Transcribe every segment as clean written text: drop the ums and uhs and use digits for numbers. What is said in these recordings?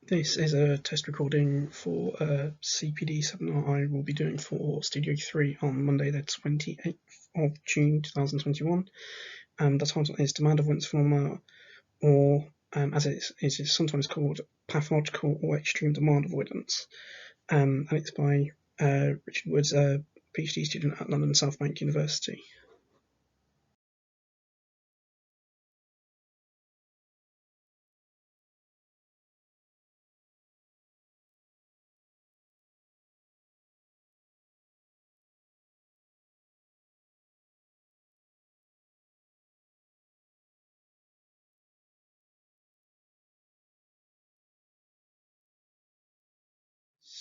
This is a test recording for a CPD seminar I will be doing for Studio3 on Monday the 28th of June 2021. The title is Demand Avoidance Phenomena, or as it is sometimes called, Pathological or Extreme Demand Avoidance. And it's by Richard Woods, a PhD student at London South Bank University.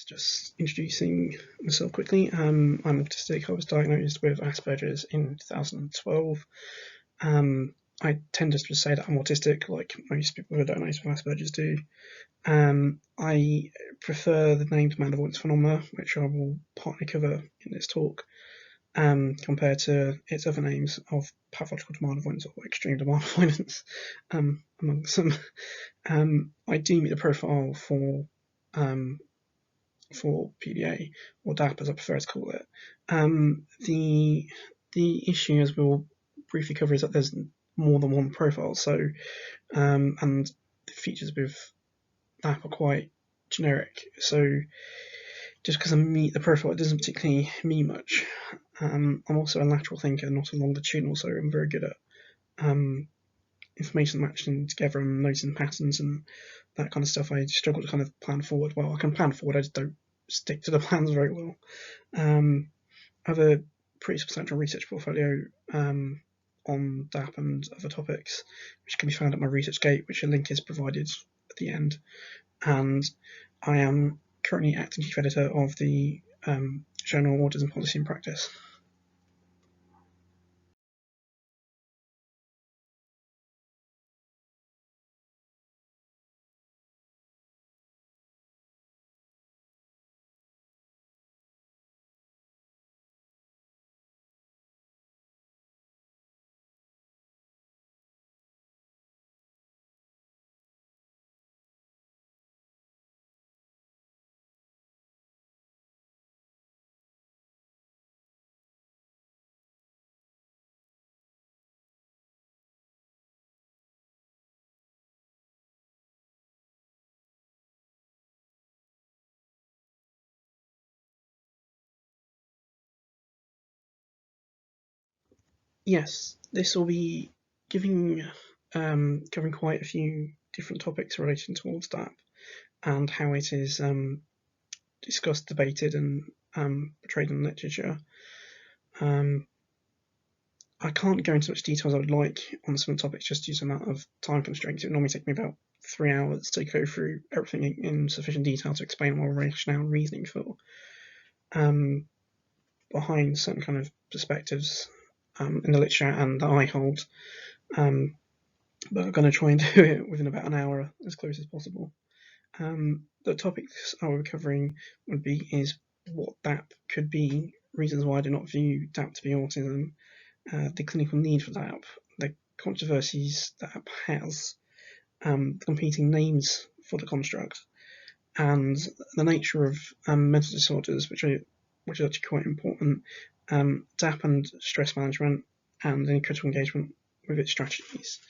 Just introducing myself quickly. I'm autistic. I was diagnosed with Asperger's in 2012. I tend to just say that I'm autistic, like most people who are diagnosed with Asperger's do. I prefer the name Demand Avoidance Phenomena, which I will partly cover in this talk, compared to its other names of pathological demand avoidance or extreme demand avoidance, among some. I do meet the profile for PDA, or DAP as I prefer to call it. The issue, as we'll briefly cover, is that there's more than one profile, so and the features with DAP are quite generic. So just because I meet the profile, it doesn't particularly mean much. I'm also a lateral thinker, not a longitudinal, so I'm very good at information matching together and noticing patterns and that kind of stuff. I struggle to kind of plan forward. Well, I can plan forward, I just don't stick to the plans very well. I have a pretty substantial research portfolio on DAP and other topics, which can be found at my ResearchGate, which a link is provided at the end. And I am currently acting chief editor of the journal Autism Policy and Practice. Yes, this will be giving covering quite a few different topics relating towards DAP and how it is discussed, debated, and portrayed in literature. I can't go into much detail as I would like on some topics just due to the amount of time constraints. It would normally take me about 3 hours to go through everything in sufficient detail to explain my rationale and reasoning for behind certain kind of perspectives in the literature and that I hold. But I'm going to try and do it within about an hour, as close as possible. The topics I will be covering is what DAP could be, reasons why I do not view DAP to be autism, the clinical need for DAP, the controversies DAP has, competing names for the construct, and the nature of mental disorders, which is actually quite important, DAP and stress management, and any critical engagement with its strategies.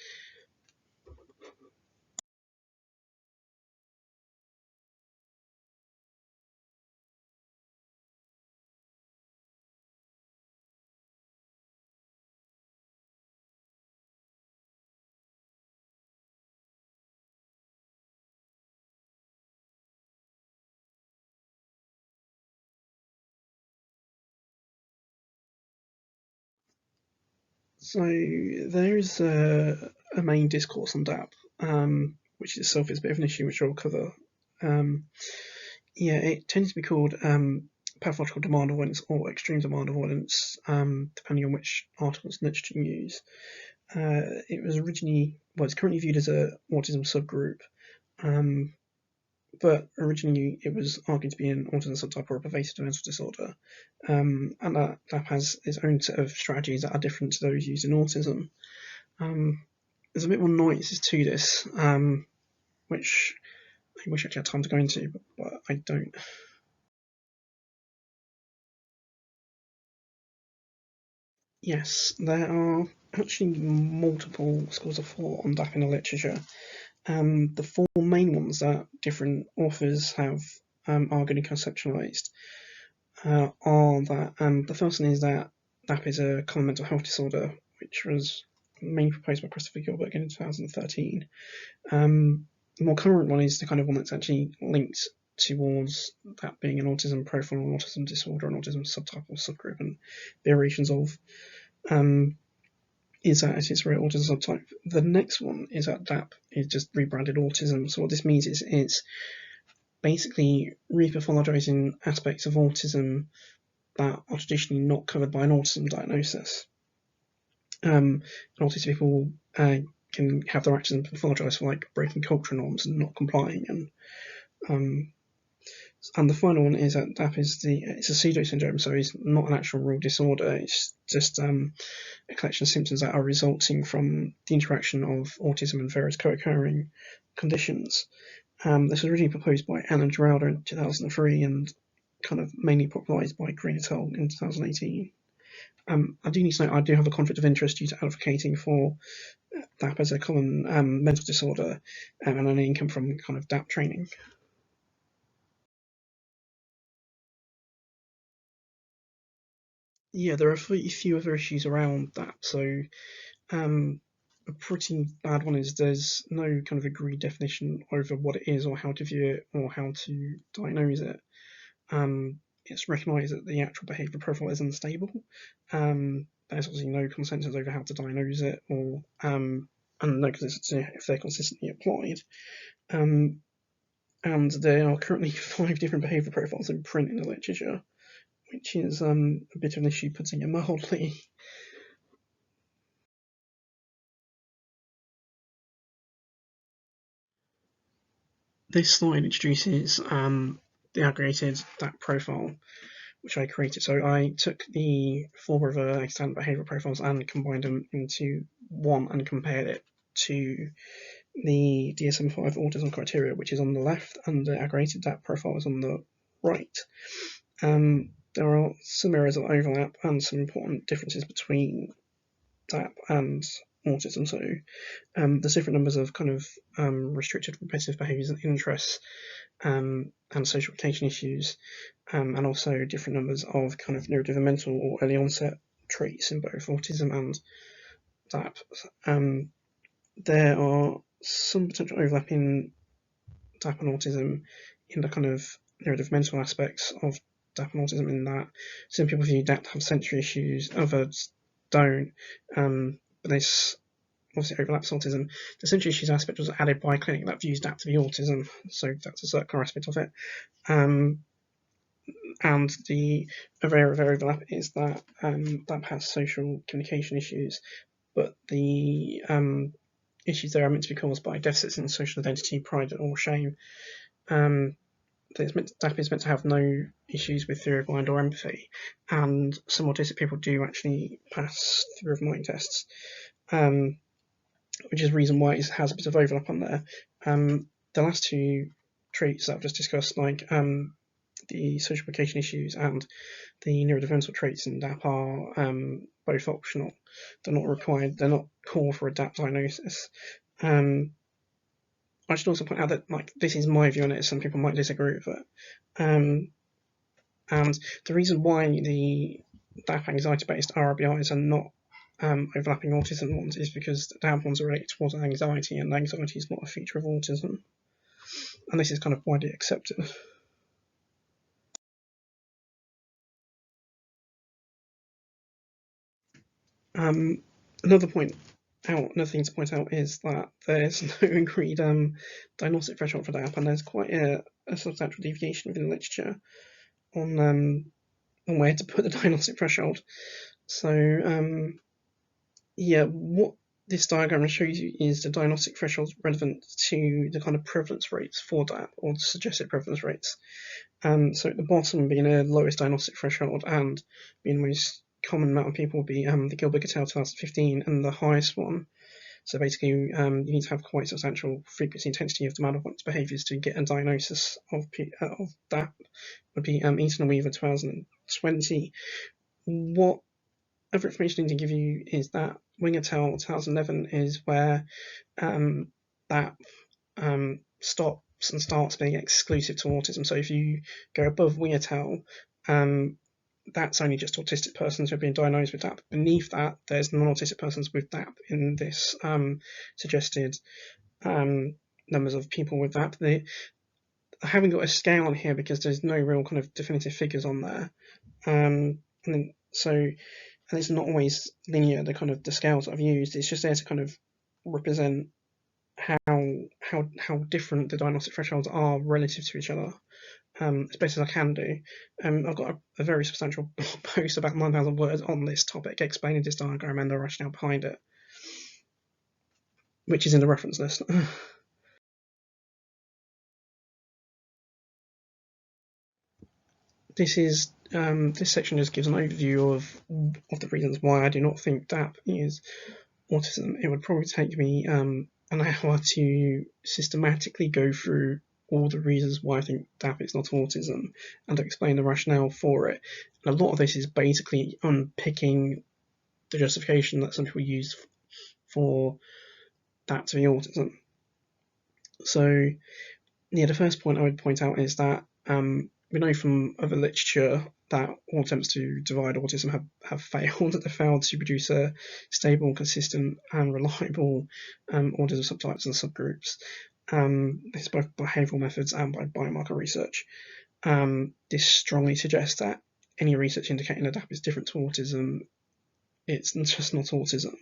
So there is a main discourse on DAP, which itself is a bit of an issue, which I'll cover. It tends to be called pathological demand avoidance or extreme demand avoidance, depending on which articles and literature you use. It was originally, it's currently viewed as a autism subgroup, but originally it was argued to be an autism subtype or a pervasive mental disorder, and that has its own set of strategies that are different to those used in autism. There's a bit more nuances to this, which I wish I actually had time to go into, but I don't. Yes, there are actually multiple schools of thought on DAP in the literature. The four main ones that different authors have are going to conceptualised are that the first one is that DAP is a common mental health disorder, which was mainly proposed by Christopher Gilbert in 2013. The more current one is the kind of one that's actually linked towards that being an autism profile, an autism disorder, an autism subtype or subgroup, and variations of. Is that its real autism subtype. The next one is that DAP is just rebranded autism. So what this means is it's basically repathologizing aspects of autism that are traditionally not covered by an autism diagnosis. Autistic people can have their actions pathologized for like breaking cultural norms and not complying. And the final one is that DAP is it's a pseudo syndrome, so it's not an actual real disorder. It's just a collection of symptoms that are resulting from the interaction of autism and various co-occurring conditions. This was originally proposed by Anna Geraldo in 2003 and kind of mainly popularised by Green et al. In 2018. I do need to note I do have a conflict of interest due to advocating for DAP as a common mental disorder and an income from kind of DAP training. Yeah, there are a few other issues around that. So a pretty bad one is there's no kind of agreed definition over what it is or how to view it or how to diagnose it. It's recognised that the actual behaviour profile is unstable. There's obviously no consensus over how to diagnose it or and no consistency if they're consistently applied. And there are currently 5 different behaviour profiles in print in the literature, which is a bit of an issue, putting it mildly. This slide introduces the aggregated DAP profile, which I created. So I took the 4 other extant behavioural profiles and combined them into one and compared it to the DSM-5 autism criteria, which is on the left, and the aggregated DAP profile is on the right. There are some areas of overlap and some important differences between DAP and autism. So there's different numbers of kind of restricted repetitive behaviours and interests and social rotation issues, and also different numbers of kind of neurodevelopmental or early onset traits in both autism and DAP. There are some potential overlap in DAP and autism in the kind of neurodevelopmental aspects of DAP and autism, in that some people view DAP to have sensory issues, others don't. But this obviously overlaps autism. The sensory issues aspect was added by a clinic that views DAP to be autism, so that's a circular aspect of it. And the other area of overlap is that DAP has social communication issues, but the issues there are meant to be caused by deficits in social identity, pride, or shame. DAP is meant to have no issues with theory of mind or empathy, and some autistic people do actually pass theory of mind tests, which is the reason why it has a bit of overlap on there. The last 2 traits that I've just discussed, like the social communication issues and the neurodevelopmental traits in DAP, are both optional. They're not required. They're not core for a DAP diagnosis. I should also point out that this is my view on it. Some people might disagree with it. And the reason why the DAP anxiety-based RRBIs are not overlapping autism ones is because the DAP ones are related towards anxiety, and anxiety is not a feature of autism. And this is kind of widely accepted. Another thing to point out is that there's no agreed diagnostic threshold for DAP, and there's quite a substantial deviation within the literature on where to put the diagnostic threshold. So, what this diagram shows you is the diagnostic thresholds relevant to the kind of prevalence rates for DAP, or the suggested prevalence rates. So at the bottom being the lowest diagnostic threshold and being the most common amount of people will be the Gilbert et al. 2015, and the highest one So basically, you need to have quite substantial frequency intensity of demand avoidance behaviours to get a diagnosis of DAP. Would be Eaton and Weaver 2020. What other information I need to give you is that Wing et al. 2011 is where that stops and starts being exclusive to autism. So if you go above Wing et al., that's only just autistic persons who have been diagnosed with DAP. Beneath that, there's non-autistic persons with DAP in this suggested numbers of people with DAP. I haven't got a scale on here because there's no real kind of definitive figures on there. And it's not always linear, the scales that I've used. It's just there to kind of represent how different the diagnostic thresholds are relative to each other, as best as I can do. I've got a very substantial blog post, about 9,000 words, on this topic, explaining this diagram and the rationale behind it, which is in the reference list. This section just gives an overview of the reasons why I do not think DAP is autism. It would probably take me an hour to systematically go through all the reasons why I think DAP is not autism and to explain the rationale for it. And a lot of this is basically unpicking the justification that some people use for that to be autism. So, yeah, the first point I would point out is that we know from other literature that all attempts to divide autism have failed. They've failed to produce a stable, consistent, and reliable autism subtypes and subgroups. This is both behavioural methods and by biomarker research. This strongly suggests that any research indicating that DAP is different to autism, it's just not autism.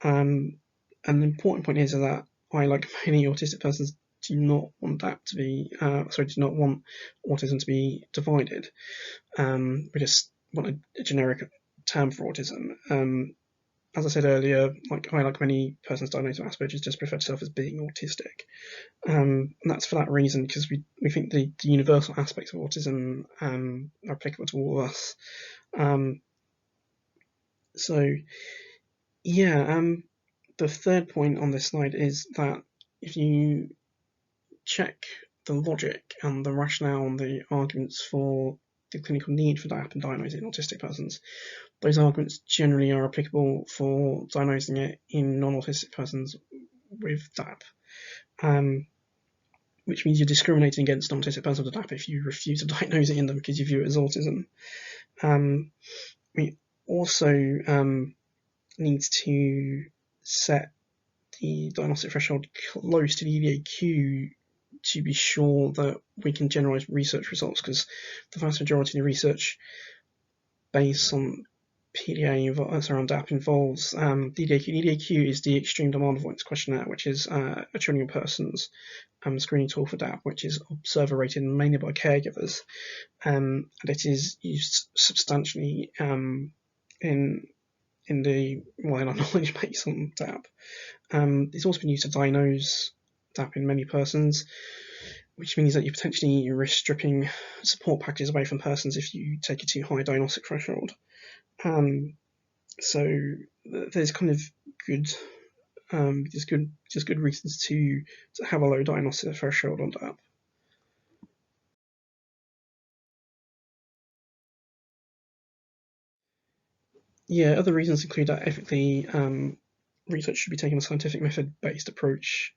And the important point is that I, like many autistic persons, do not want DAP to be, do not want autism to be divided. We just want a generic term for autism. As I said earlier, like many persons diagnosed with Asperger's, just refer to self as being autistic. And that's for that reason, because we think the universal aspects of autism are applicable to all of us. The third point on this slide is that if you check the logic and the rationale and the arguments for the clinical need for DAP and diagnosing autistic persons, those arguments generally are applicable for diagnosing it in non-autistic persons with DAP, which means you're discriminating against non-autistic persons with DAP if you refuse to diagnose it in them because you view it as autism. We also need to set the diagnostic threshold close to the EDAQ to be sure that we can generalise research results, because the vast majority of the research based on PDA around DAP involves the EDAQ. The EDAQ is the Extreme Demand Avoidance Questionnaire, which is a trilingual person's screening tool for DAP, which is observer rated mainly by caregivers, and it is used substantially in our knowledge base on DAP. It's also been used to diagnose DAP in many persons, which means that you're potentially risk stripping support packages away from persons if you take a too high diagnostic threshold. So there's kind of good reasons to have a low diagnostic threshold on DAP. Yeah, other reasons include that ethically research should be taking a scientific method-based approach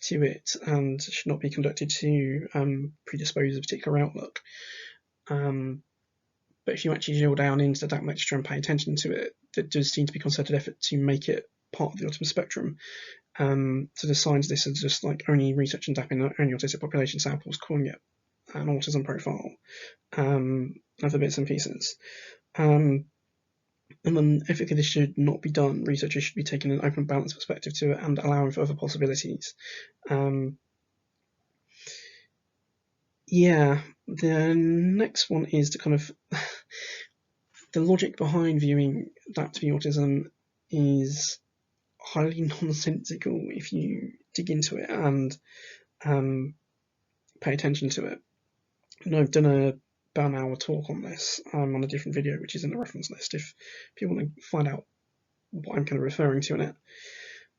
to it and should not be conducted to predispose a particular outlook. But if you actually drill down into the DAP literature and pay attention to it, there does seem to be concerted effort to make it part of the autism spectrum. So the signs of this are just like only research and DAP in only autistic population samples, calling it an autism profile, other bits and pieces. And then ethically this should not be done. Researchers should be taking an open, balanced perspective to it and allowing for other possibilities. The next one is the kind of the logic behind viewing DAP to be autism is highly nonsensical if you dig into it and pay attention to it. And I've done about an hour talk on this on a different video, which is in the reference list if people want to find out what I'm kind of referring to in it.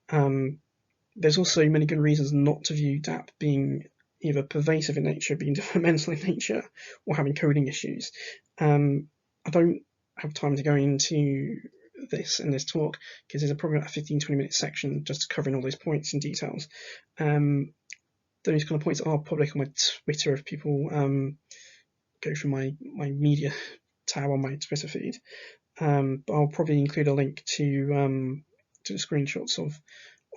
There's also many good reasons not to view DAP being either pervasive in nature, being developmental in nature, or having coding issues. I don't have time to go into this in this talk because there's probably about a 15-20 minute section just covering all those points in details. Those kind of points are public on my Twitter if people go through my media tab on my Twitter feed. But I'll probably include a link to the screenshots of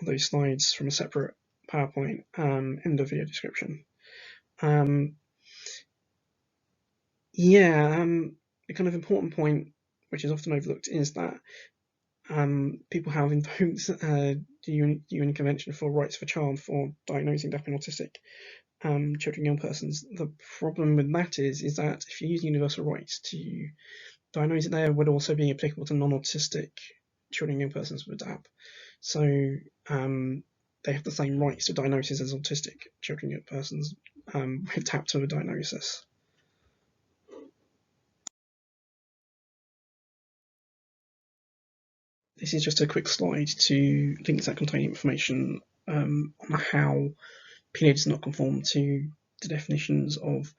those slides from a separate PowerPoint in the video description. The kind of important point, which is often overlooked, is that people have invoked the UN Convention for Rights of a Child for diagnosing deaf and autistic children and young persons. The problem with that is that if you use universal rights to diagnose it, there would also be applicable to non-autistic children and young persons with DAP. So they have the same rights to diagnosis as autistic children and young persons with DAP to a diagnosis. This is just a quick slide to links that contain information on how PNA does not conform to the definitions of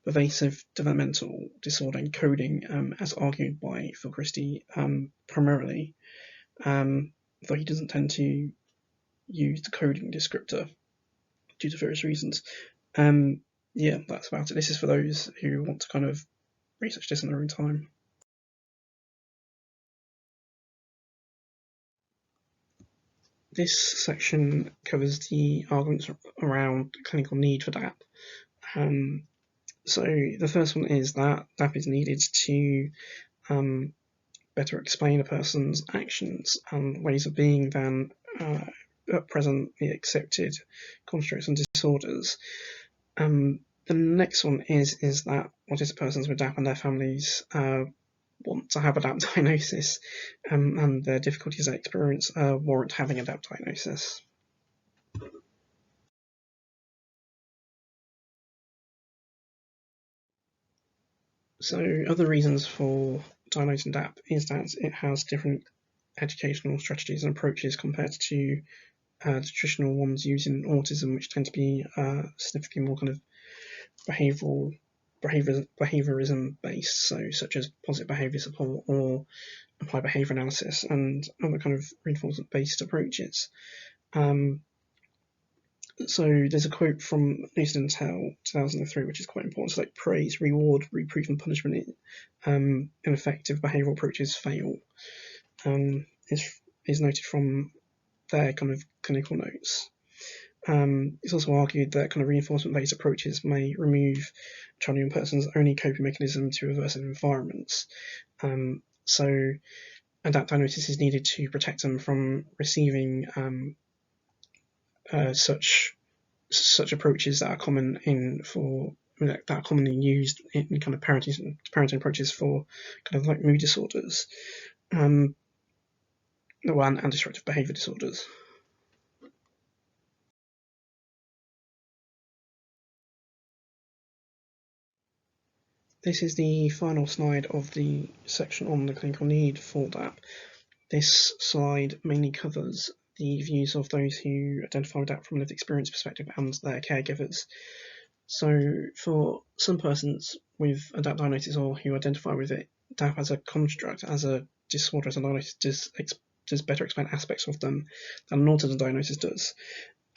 pervasive developmental disorder and coding as argued by Phil Christie primarily, though he doesn't tend to use the coding descriptor due to various reasons. Yeah, that's about it. This is for those who want to kind of research this in their own time. This section covers the arguments around clinical need for DAP. So the first one is that DAP is needed to better explain a person's actions and ways of being than at present the accepted constructs and disorders. The next one is that autistic persons with DAP and their families want to have a DAP diagnosis, and the difficulties they experience warrant having a DAP diagnosis. So other reasons for diagnosing DAP is that it has different educational strategies and approaches compared to the traditional ones used in autism, which tend to be significantly more kind of behaviorism based, so such as positive behavior support or applied behavior analysis and other kind of reinforcement based approaches. So there's a quote from Nathan and Tell 2003, which is quite important. So like praise, reward, reproof, and punishment ineffective behavioural approaches fail. Is noted from their kind of clinical notes. It's also argued that kind of reinforcement-based approaches may remove child and young person's only coping mechanism to aversive environments. So adapt diagnosis is needed to protect them from receiving such approaches that are common that are commonly used in kind of parenting approaches for kind of like mood disorders, and destructive behaviour disorders. This is the final slide of the section on the clinical need for DAP. This slide mainly covers the views of those who identify with DAP from a lived experience perspective and their caregivers. So for some persons with a DAP diagnosis or who identify with it, DAP as a construct, as a disorder, as a diagnosis, does better explain aspects of them than an autism diagnosis does.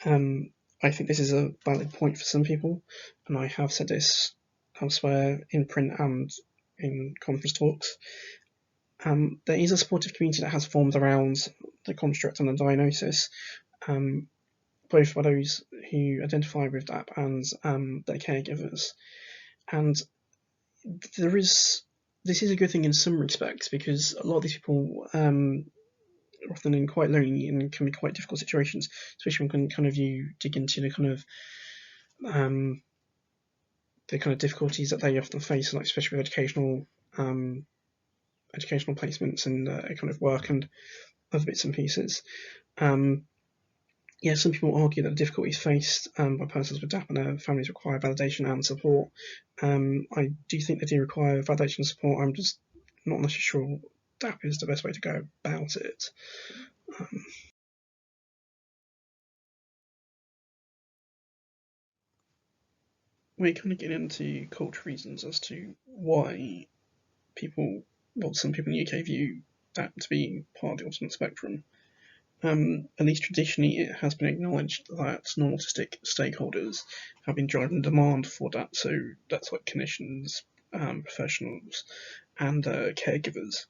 I think this is a valid point for some people, and I have said this elsewhere in print and in conference talks. There is a supportive community that has formed around the construct and the diagnosis, both by those who identify with DAP and their caregivers. And this is a good thing in some respects, because a lot of these people are often in quite lonely and can be quite difficult situations, especially when kind of you dig into the kind of difficulties that they often face, like especially with educational placements and kind of work and other bits and pieces. Some people argue that the difficulties faced by persons with DAP and their families require validation and support. I do think they do require validation and support. I'm just not necessarily sure DAP is the best way to go about it. we're kind of getting into cultural reasons as to why some people in the UK view that to be part of the autism spectrum. At least traditionally, it has been acknowledged that non-autistic stakeholders have been driving demand for that. So that's like clinicians, professionals, and caregivers.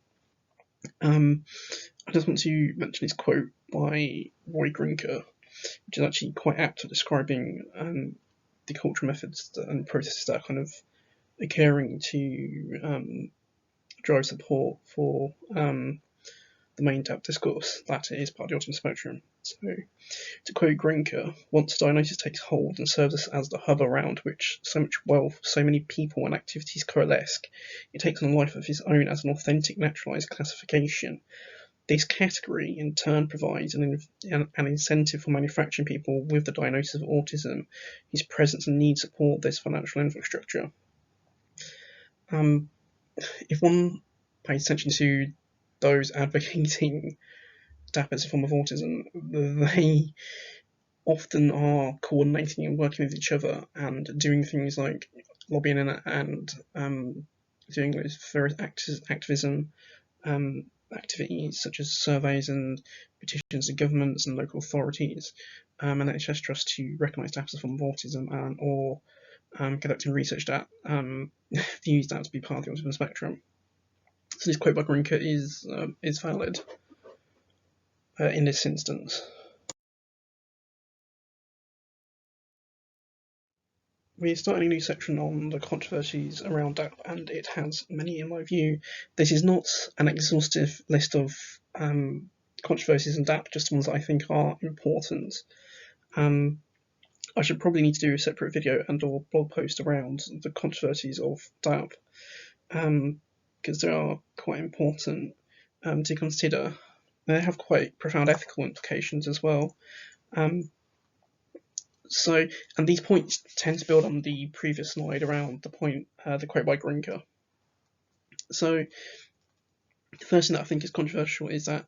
I just want to mention this quote by Roy Grinker, which is actually quite apt at describing the cultural methods and processes that are kind of occurring to drive support for the main DAP discourse that is part of the autism spectrum. So, to quote Grinker, once diagnosis takes hold and serves as the hub around which so much wealth, so many people and activities coalesce, it takes on a life of its own as an authentic, naturalised classification. This category, in turn, provides an incentive for manufacturing people with the diagnosis of autism whose presence and needs support this financial infrastructure. If one pays attention to those advocating DAP as a form of autism, they often are coordinating and working with each other and doing things like lobbying and doing those various activism activities such as surveys and petitions to governments and local authorities and NHS trusts to recognise DAP as a form of autism or conducting research that views that to be part of the autism spectrum. So this quote by Grinker is valid in this instance. We're starting a new section on the controversies around DAP, and it has many in my view. This is not an exhaustive list of controversies in DAP, just ones that I think are important. I should probably need to do a separate video and or blog post around the controversies of DAP, because they are quite important to consider. They have quite profound ethical implications as well. And these points tend to build on the previous slide around the quote by Grinker. So the first thing that I think is controversial is that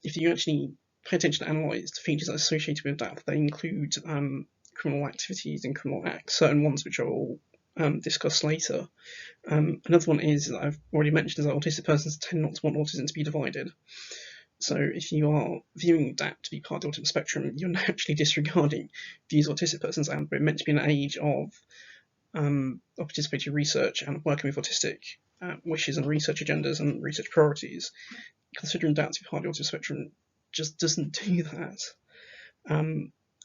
if you actually pay attention to analyse the features that are associated with that, they include criminal activities and criminal acts, certain ones which I will discuss later. Another one is, that I've already mentioned, is that autistic persons tend not to want autism to be divided. So if you are viewing that to be part of the autism spectrum, you're naturally disregarding views of autistic persons, and we're meant to be in an age of participatory research and working with autistic wishes and research agendas and research priorities. Considering that to be part of the autism spectrum just doesn't do that.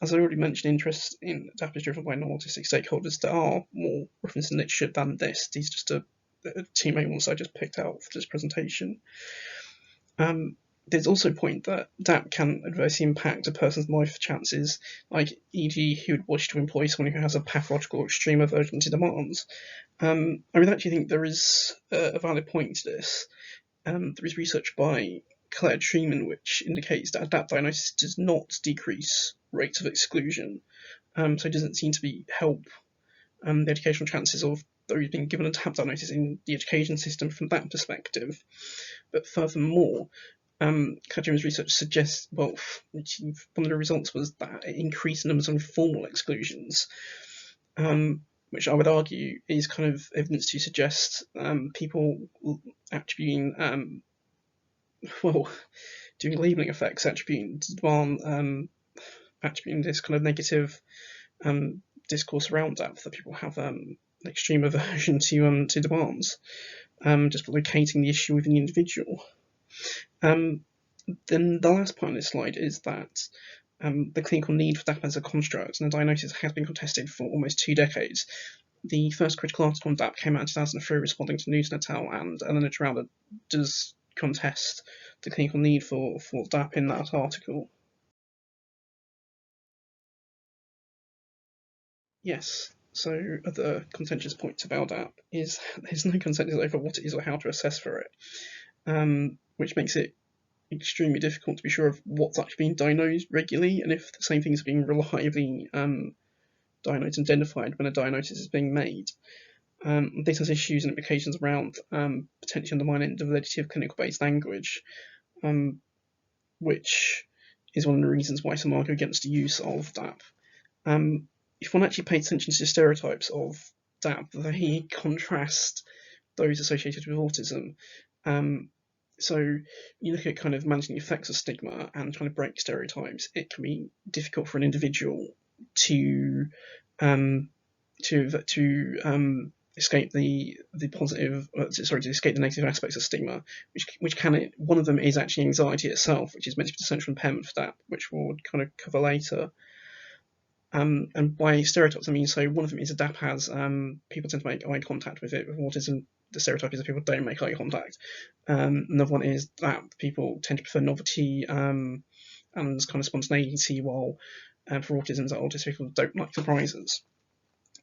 As I already mentioned, interest in DAP is driven by non-autistic stakeholders that are more referenced in literature than this. These are just two main ones I just picked out for this presentation. There's also a point that DAP can adversely impact a person's life chances, like e.g. who would wish to employ someone who has a pathological or extreme aversion to demands. I would actually think there is a valid point to this. There is research by Claire Treeman which indicates that a DAP diagnosis does not decrease rates of exclusion, so it doesn't seem to help the educational chances of those being given a DAP diagnosis in the education system from that perspective. But furthermore, Claire research suggests, one of the results was that it increased the numbers of informal exclusions, which I would argue is kind of evidence to suggest people attributing, doing labelling effects, attributing this kind of negative discourse around that people have extreme aversion to demands, just locating the issue within the individual. Then the last point on this slide is that the clinical need for DAP as a construct and the diagnosis has been contested for almost 2 decades. The first critical article on DAP came out in 2003 responding to Newton et al. And Eleanor Geralda does contest the clinical need for DAP in that article. Yes, so other contentious points about DAP is there's no consensus over what it is or how to assess for it, which makes it extremely difficult to be sure of what's actually being diagnosed regularly and if the same things are being reliably diagnosed and identified when a diagnosis is being made. This has issues and implications around potentially undermining the validity of clinical-based language, which is one of the reasons why some argue against the use of DAP. if one actually pays attention to the stereotypes of DAP, they contrast those associated with autism. So you look at kind of managing the effects of stigma and trying to break stereotypes. It can be difficult for an individual to escape the positive, to escape the negative aspects of stigma, which can, one of them is actually anxiety itself, which is meant to be the central impairment for that, which we'll kind of cover later. And by stereotypes, I mean, so one of them is DAP has people tend to make eye contact with it. With autism, the stereotype is that people don't make eye contact. Another one is that people tend to prefer novelty and kind of spontaneity, while for autism, that autistic people don't like surprises.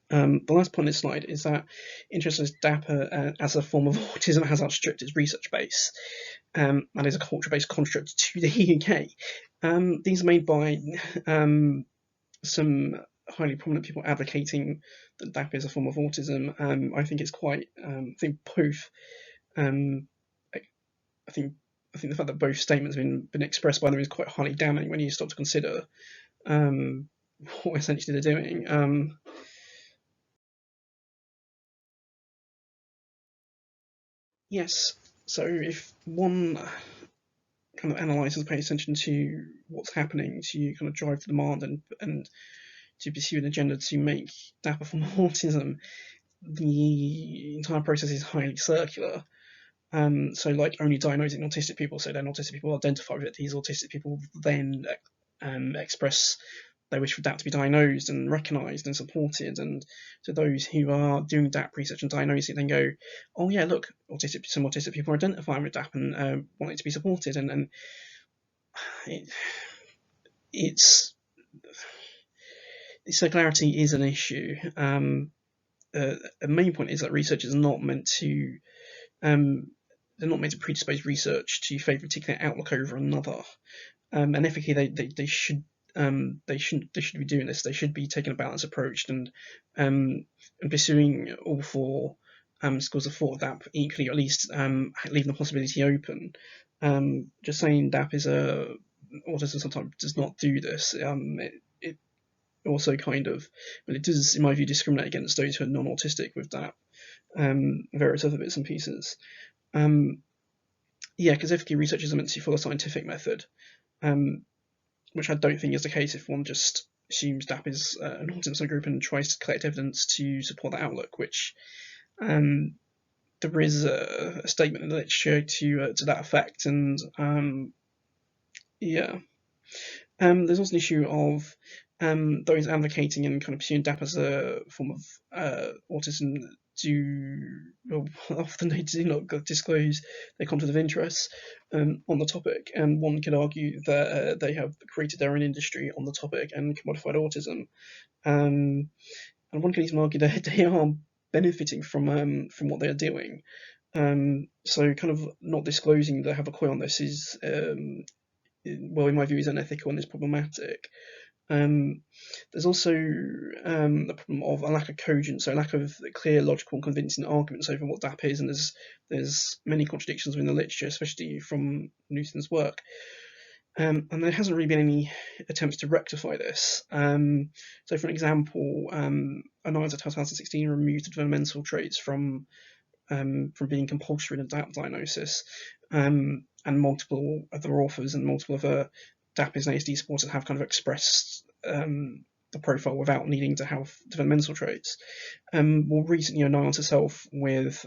The last point on this slide is that, interesting as DAP as a form of autism has outstripped its research base, and is a culture-based construct to the UK. These are made by some highly prominent people advocating that DAP is a form of autism. I think it's quite. I think both. I think the fact that both statements have been expressed by them is quite highly damning when you start to consider what essentially they're doing. Yes. So if one kind of analyses, pays attention to what's happening to kind of drive the demand and to pursue an agenda to make DAP a form of autism, the entire process is highly circular. So like only diagnosing autistic people, so then autistic people identify with it. These autistic people then express their wish for DAP to be diagnosed and recognised and supported, and to those who are doing DAP research and diagnosing it then go, oh yeah, look, some autistic people are identifying with DAP and want it to be supported, and it's circularity is an issue. A main point is that research is not meant to they're not meant to predispose research to favour a particular outlook over another. And ethically, they should be doing this. They should be taking a balanced approach and pursuing all four schools of thought of DAP equally, or at least leaving the possibility open. Just saying DAP is autism sometimes does not do this. It also kind of, but it does, in my view, discriminate against those who are non-autistic with DAP, various other bits and pieces. Yeah, because ethically researchers are meant to follow a scientific method, which I don't think is the case if one just assumes DAP is an autism subgroup and tries to collect evidence to support that outlook, which there is a statement in the literature to that effect, and yeah. There's also an issue of those advocating and kind of pursuing DAP as a form of autism often they do not disclose their conflict of interest on the topic, and one could argue that they have created their own industry on the topic and commodified autism, and one can even argue that they are benefiting from what they are doing. So kind of not disclosing they have a coin on this is, well, in my view, is unethical and is problematic. There's also the problem of a lack of cogence, so a lack of clear, logical, and convincing arguments over what DAP is, and there's many contradictions within the literature, especially from Newton's work. And there hasn't really been any attempts to rectify this. So, for example, Anaya 2016 removed the developmental traits from being compulsory in a DAP diagnosis, and multiple other authors and multiple other DAPs and ASD supporters have kind of expressed the profile without needing to have developmental traits. More recently, Anaya herself with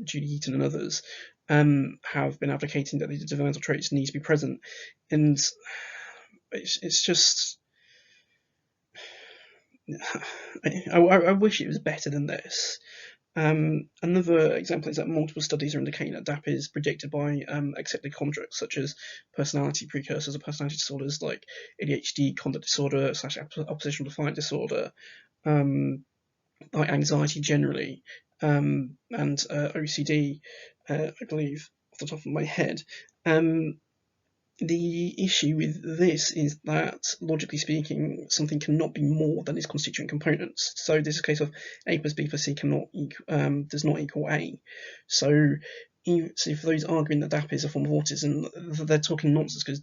Judy Eaton and others have been advocating that the developmental traits need to be present, and it's just I wish it was better than this. Another example is that multiple studies are indicating that DAP is predicted by accepted constructs such as personality precursors or personality disorders like ADHD, conduct disorder / oppositional defiant disorder, like anxiety generally, and OCD, I believe, off the top of my head. The issue with this is that, logically speaking, something cannot be more than its constituent components. So this is a case of A plus B plus C does not equal A. So for those arguing that DAP is a form of autism, they're talking nonsense, because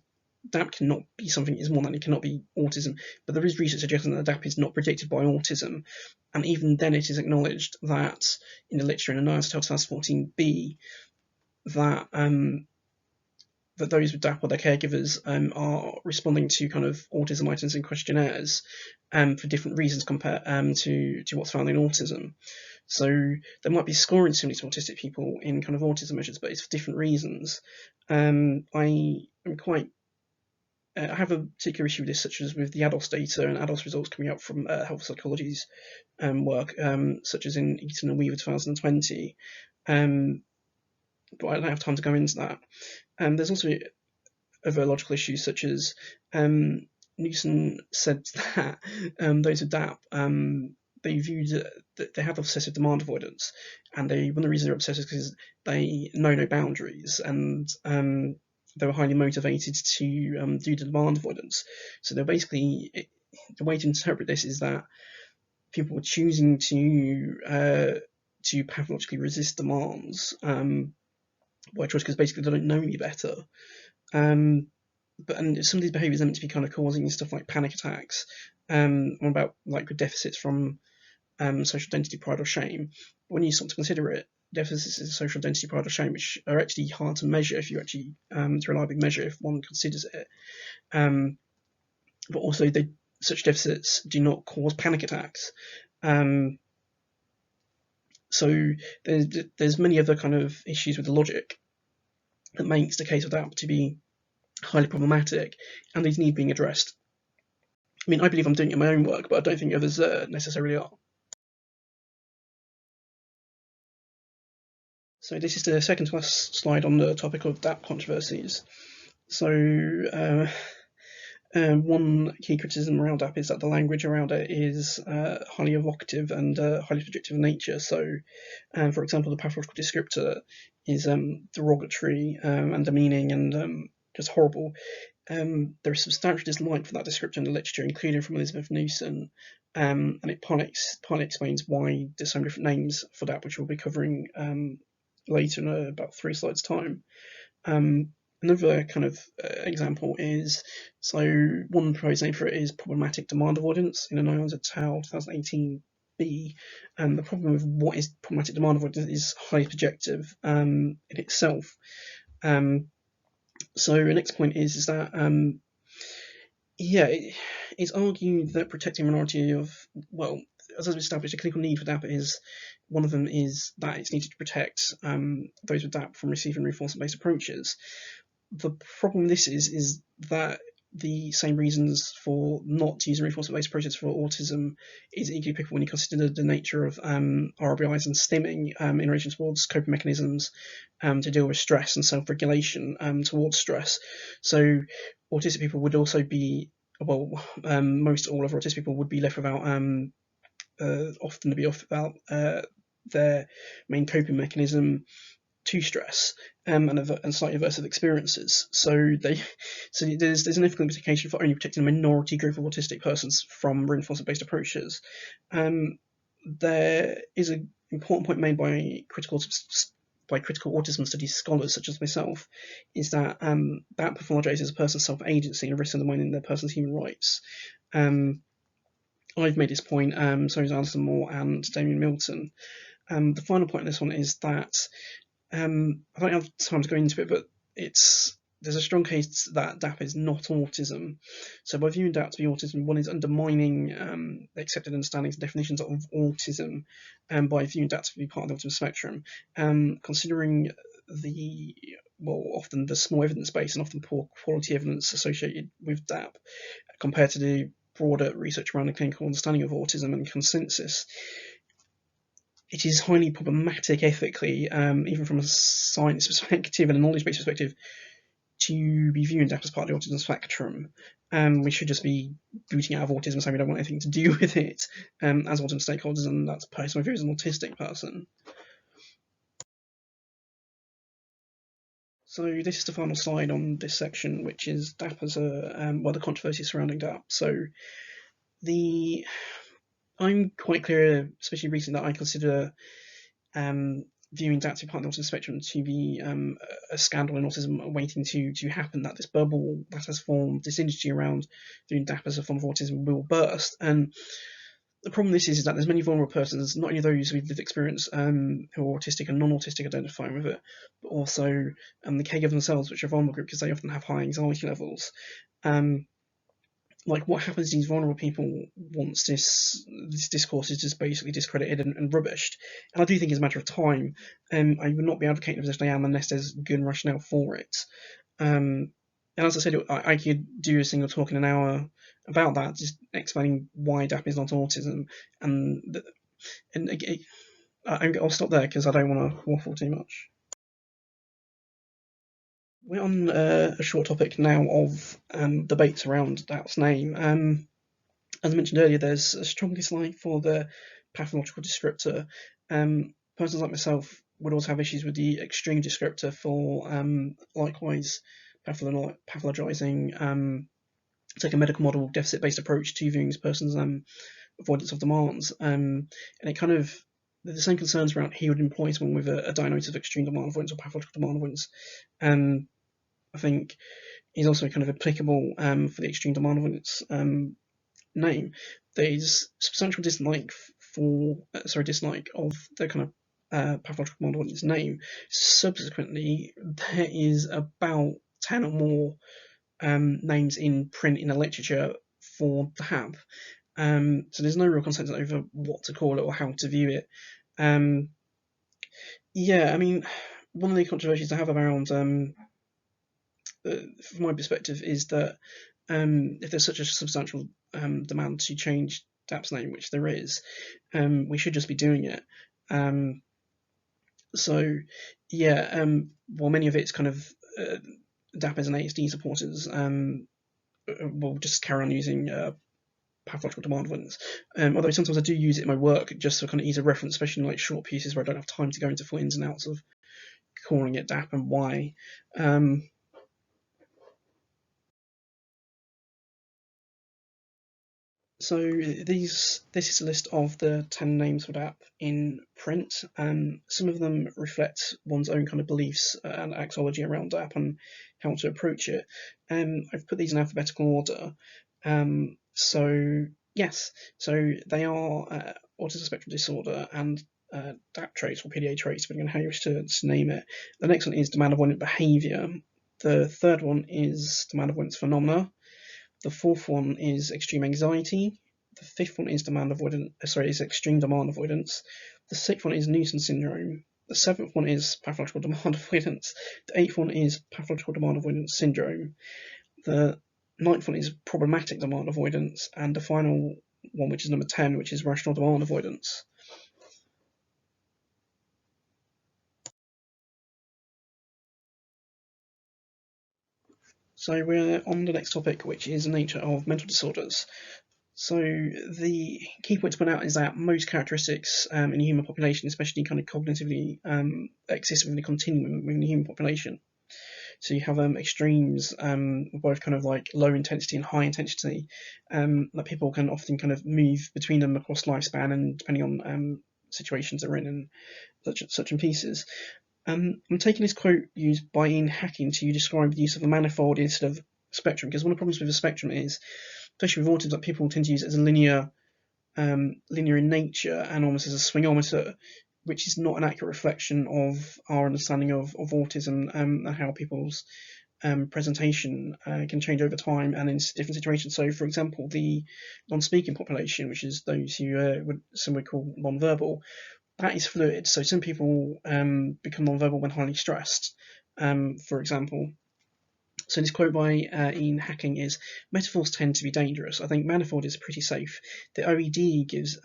DAP cannot be something that is more than it cannot be autism, but there is research suggesting that DAP is not predicted by autism, and even then it is acknowledged that in the literature in a Nurse 2014b that that those with DAP or their caregivers are responding to kind of autism items in questionnaires for different reasons compared to what's found in autism. So they might be scoring similarly to autistic people in kind of autism measures, but it's for different reasons. I have a particular issue with this, such as with the ADOS data and ADOS results coming out from health psychology's work, such as in Eaton and Weaver 2020. But I don't have time to go into that. There's also other logical issues, such as Newson said that those with DAP, they viewed that they have obsessive demand avoidance, and one of the reasons they're obsessive is because they know no boundaries, and they were highly motivated to do the demand avoidance. So they're basically, the way to interpret this is that people were choosing to pathologically resist demands by choice, because basically they don't know any better. And some of these behaviours are meant to be kind of causing stuff like panic attacks, about like with deficits from social identity, pride, or shame. But when you start to consider it, deficits in social identity, pride, or shame, which are actually hard to measure if you actually to reliably measure if one considers it. But also, such deficits do not cause panic attacks. So there's many other kind of issues with the logic that makes the case of that to be highly problematic, and these need being addressed. I mean, I believe I'm doing it in my own work, but I don't think others necessarily are. So this is the second to last slide on the topic of DAP controversies. So one key criticism around DAP is that the language around it is highly evocative and highly subjective in nature. So, for example, the pathological descriptor is derogatory and demeaning and just horrible. There is substantial dislike for that descriptor in the literature, including from Elizabeth Newson, and it partly explains why there's so many different names for that, which we'll be covering later in about 3 slides' time. Another kind of example is, so one proposed name for it is problematic demand avoidance in a Niles et al. 2018b. And the problem with what is problematic demand avoidance is highly subjective in itself. So the next point is that it's argued that protecting a minority of, well, as I've established, a clinical need for DAP is, one of them is that it's needed to protect those with DAP from receiving reinforcement-based approaches. The problem with this is that the same reasons for not using reinforcement-based approaches for autism is equally applicable when you consider the nature of RBIs and stimming in relation towards coping mechanisms to deal with stress and self-regulation towards stress. So autistic people would also be, well, most all of autistic people would be left without, often to be off about their main coping mechanism to stress and slightly aversive experiences. So there's an ethical implication for only protecting a minority group of autistic persons from reinforcement-based approaches. There is an important point made by critical autism studies scholars such as myself, is that that pathologizes a person's self-agency and risks undermining their person's human rights. I've made this point, so has Alison Moore and Damien Milton. The final point on this one is that I don't have time to go into it, but there's a strong case that DAP is not autism. So by viewing DAP to be autism, one is undermining the accepted understandings and definitions of autism, by viewing DAP to be part of the autism spectrum. Considering often the small evidence base and often poor quality evidence associated with DAP compared to the broader research around the clinical understanding of autism and consensus, it is highly problematic ethically, even from a science perspective and a knowledge-based perspective, to be viewing DAP as part of the autism spectrum. We should just be booting out of autism, saying we don't want anything to do with it as autism stakeholders, and that's personal view as an autistic person. So this is the final slide on this section, which is DAP as the controversy surrounding DAP. So I'm quite clear, especially recently, that I consider viewing DAP to be part of the autism spectrum to be a scandal in autism waiting to happen, that this bubble that has formed, this industry around viewing DAP as a form of autism will burst. And the problem with this is that there's many vulnerable persons, not only those with lived experience who are autistic and non-autistic identifying with it, but also the caregivers themselves, which are a vulnerable group because they often have high anxiety levels. Like, what happens to these vulnerable people once this discourse is just basically discredited and rubbished? And I do think it's a matter of time. I would not be advocating the position I am unless there's good rationale for it. And as I said, I could do a single talk in an hour about that, just explaining why DAP is not autism. And I'll stop there because I don't want to waffle too much. We're on a short topic now of debates around DAP's name. As I mentioned earlier, there's a strong dislike for the pathological descriptor. Persons like myself would also have issues with the extreme descriptor for likewise pathologizing, take a medical model deficit-based approach to viewing this person's avoidance of demands. And it kind of, the same concerns around he would employ someone with a diagnosis of extreme demand avoidance or pathological demand avoidance. I think is also kind of applicable for the extreme demand avoidance name. There's substantial dislike of the kind of pathological demand avoidance name. Subsequently, there is about 10 or more names in print in the literature for DAP. So there's no real consensus over what to call it or how to view it. Yeah, I mean, one of the controversies I have around, from my perspective, is that if there's such a substantial demand to change DAP's name, which there is, we should just be doing it. So, yeah, while many of it's kind of DAP as an ASD supporters will just carry on using pathological demand avoidance. Although sometimes I do use it in my work just for kind of ease of reference, especially in like short pieces where I don't have time to go into full ins and outs of calling it DAP and why. So this is a list of the 10 names for DAP in print. Some of them reflect one's own kind of beliefs and axology around DAP and how to approach it. I've put these in alphabetical order. So yes, so they are autism spectrum disorder and DAP traits or PDA traits, depending on how you wish to name it. The next one is demand avoidant behaviour. The third one is demand avoidance phenomena. The fourth one is extreme anxiety. The fifth one is is extreme demand avoidance. The sixth one is nuisance syndrome. The seventh one is pathological demand avoidance. The eighth one is pathological demand avoidance syndrome. The ninth one is problematic demand avoidance. And the final one, which is number 10, which is rational demand avoidance. So we're on the next topic, which is the nature of mental disorders. So the key point to point out is that most characteristics in the human population, especially kind of cognitively, exist within the continuum within the human population. So you have extremes, both kind of like low intensity and high intensity, that people can often kind of move between them across lifespan and depending on situations they're in and such in pieces. I'm taking this quote used by Ian Hacking to describe the use of a manifold instead of spectrum, because one of the problems with a spectrum is, especially with autism, that people tend to use it as a linear in nature and almost as a swingometer, which is not an accurate reflection of our understanding of autism and how people's presentation can change over time and in different situations. So, for example, the non-speaking population, which is those who some would call non-verbal, that is fluid. So some people become non-verbal when highly stressed, for example. So this quote by Ian Hacking is, metaphors tend to be dangerous. I think manifold is pretty safe. The OED gives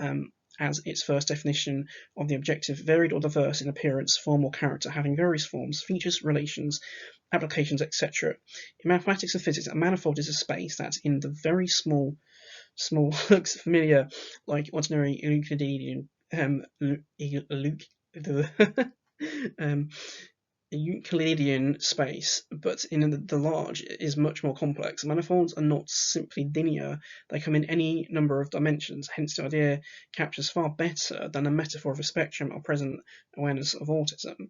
as its first definition of the objective, varied or diverse in appearance, form or character, having various forms, features, relations, applications, etc. In mathematics and physics, a manifold is a space that's in the very small looks familiar, like ordinary Euclidean a Euclidean space, but in the large it is much more complex. Manifolds are not simply linear, they come in any number of dimensions, hence the idea captures far better than a metaphor of a spectrum our present awareness of autism.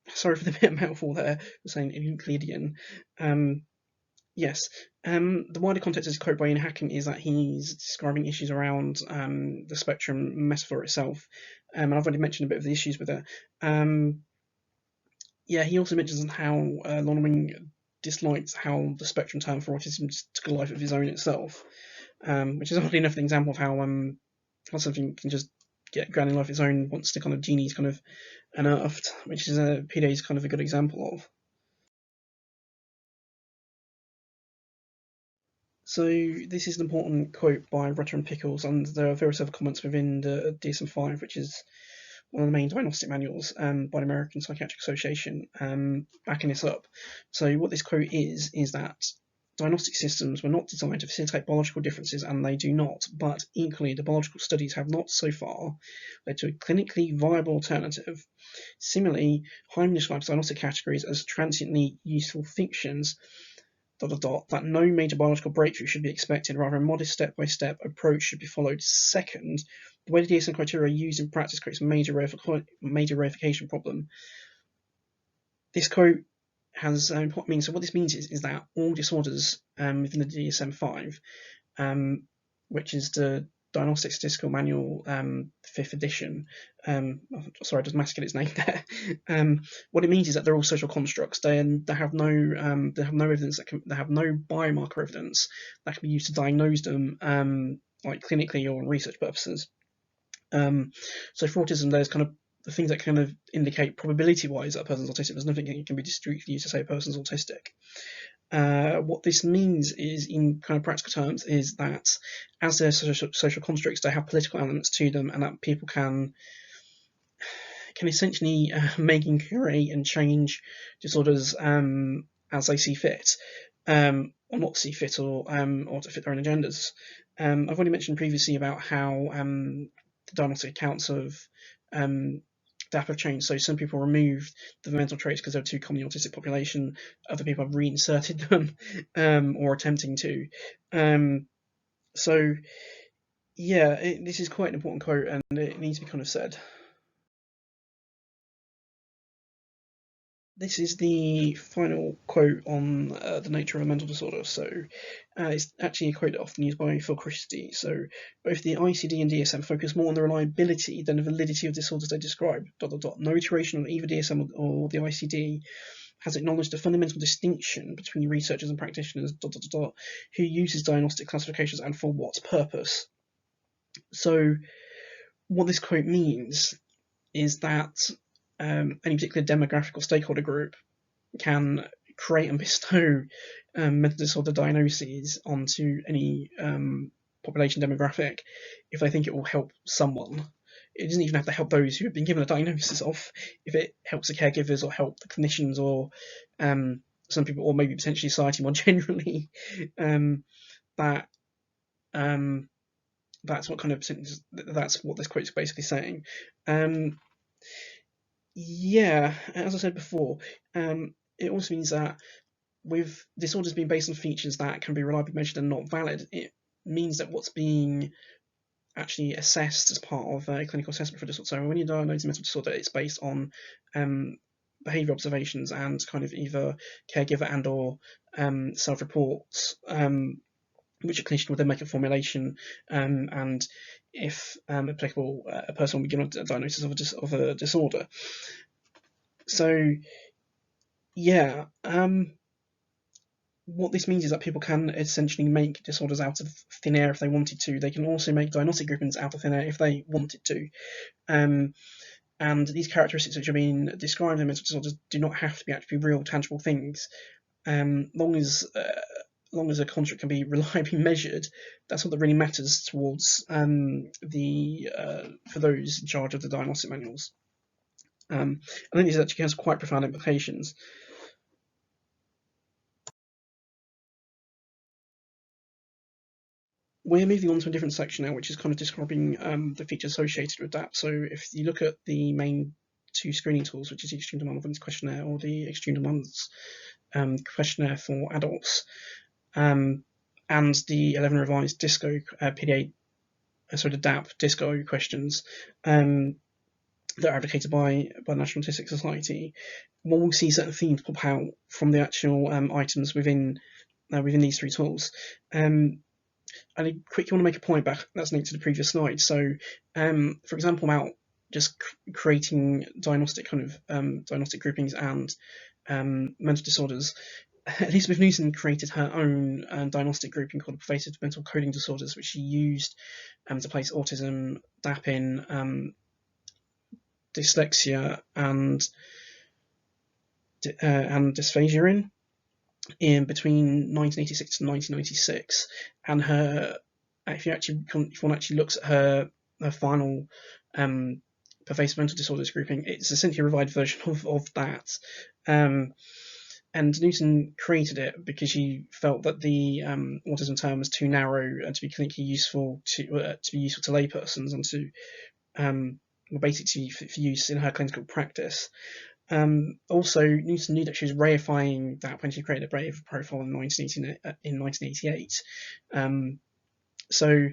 Sorry for the bit of mouthful there for saying Euclidean. Yes. The wider context of this quote by Ian Hacking is that he's describing issues around the spectrum metaphor itself, and I've already mentioned a bit of the issues with it. Yeah, he also mentions how Lonergan dislikes how the spectrum term for autism took a life of his own itself, which is oddly enough an example of how something can just get grounded in life of its own once the kind of genie's kind of unearthed, which is PD is kind of a good example of. So this is an important quote by Rutter and Pickles, and there are various other comments within the DSM-5, which is one of the main diagnostic manuals by the American Psychiatric Association, backing this up. So what this quote is that diagnostic systems were not designed to facilitate biological differences, and they do not, but equally the biological studies have not so far led to a clinically viable alternative. Similarly, Hyman describes diagnostic categories as transiently useful fictions, that no major biological breakthrough should be expected, rather a modest step-by-step approach should be followed. Second, the way the DSM criteria are used in practice creates a major reification problem. This quote has an important meaning. So what this means is that all disorders within the DSM-5, which is the Diagnostic Statistical Manual, 5th edition. Sorry, I just masked its name there. What it means is that they're all social constructs. They have no evidence they have no biomarker evidence that can be used to diagnose them, like clinically or research purposes. So for autism, there's kind of the things that kind of indicate probability-wise that a person's autistic. There's nothing that can be discretely used to say a person's autistic. What this means is, in kind of practical terms, is that as they're social constructs, they have political elements to them, and that people can essentially make and curate and change disorders as they see fit, or not see fit, or to fit their own agendas. I've already mentioned previously about how the diagnostic accounts of DAP have changed. So some people removed the mental traits because they're too common in the autistic population. Other people have reinserted them, or attempting to. So yeah, this is quite an important quote, and it needs to be kind of said. This is the final quote on the nature of a mental disorder. So it's actually a quote often used by Phil Christie. So both the ICD and DSM focus more on the reliability than the validity of disorders they describe. ... No iteration on either DSM or the ICD has acknowledged the fundamental distinction between researchers and practitioners ... who uses diagnostic classifications and for what purpose. So what this quote means is that any particular demographic or stakeholder group can create and bestow mental disorder diagnoses onto any population demographic if they think it will help someone. It doesn't even have to help those who have been given a diagnosis of. If it helps the caregivers or help the clinicians or some people, or maybe potentially society more generally, that that's what this quote is basically saying. Yeah, as I said before, it also means that with disorders being based on features that can be reliably measured and not valid, it means that what's being actually assessed as part of a clinical assessment for disorder. So when you diagnose a mental disorder, it's based on behaviour observations and kind of either caregiver and or self-reports, which a clinician will then make a formulation, and if applicable, a person will be given a diagnosis of a disorder. So yeah, what this means is that people can essentially make disorders out of thin air if they wanted to. They can also make diagnostic groupings out of thin air if they wanted to. And these characteristics which are being described in mental disorders do not have to be actually real, tangible things. Long as a construct can be reliably measured, that's what that really matters towards for those in charge of the diagnostic manuals. I think this actually has quite profound implications. We're moving on to a different section now, which is kind of describing the features associated with that. So if you look at the main two screening tools, which is the Extreme Demand Avoidance Questionnaire or the Extreme Demands Questionnaire for adults, and the 11 revised DISCO PDA, the DAP DISCO questions that are advocated by the National Autistic Society. One will see certain themes pop out from the actual items within these three tools. I quickly want to make a point back that's linked to the previous slide. So, for example, about just creating diagnostic groupings and mental disorders. Elizabeth Newton created her own diagnostic grouping called pervasive mental coding disorders, which she used to place autism, DAPin, dyslexia, and dysphagia in between 1986 and 1996. And if one actually looks at her final pervasive mental disorders grouping, it's essentially a revised version of that. And Newton created it because she felt that the autism term was too narrow to be clinically useful to be useful to laypersons and to basically for use in her clinical practice. Also, Newton knew that she was reifying that when she created a Brave profile in 1988. So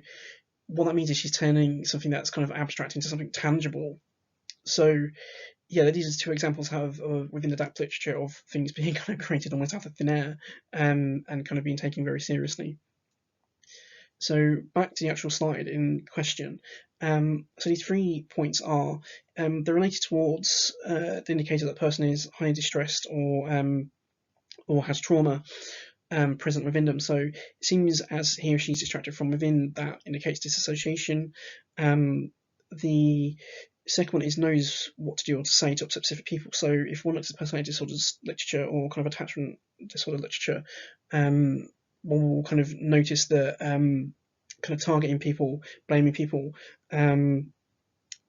what that means is she's turning something that's kind of abstract into something tangible. So yeah, these are two examples within the DAP literature of things being kind of created almost out of thin air and kind of being taken very seriously. So back to the actual slide in question. So these 3 points are they're related towards the indicator that a person is highly distressed or has trauma present within them. So it seems as he or she is distracted from within, that indicates disassociation. The second one is knows what to do or to say to upset specific people. So if one looks at personality disorders literature or kind of attachment disorder literature, one will kind of notice that kind of targeting people, blaming people,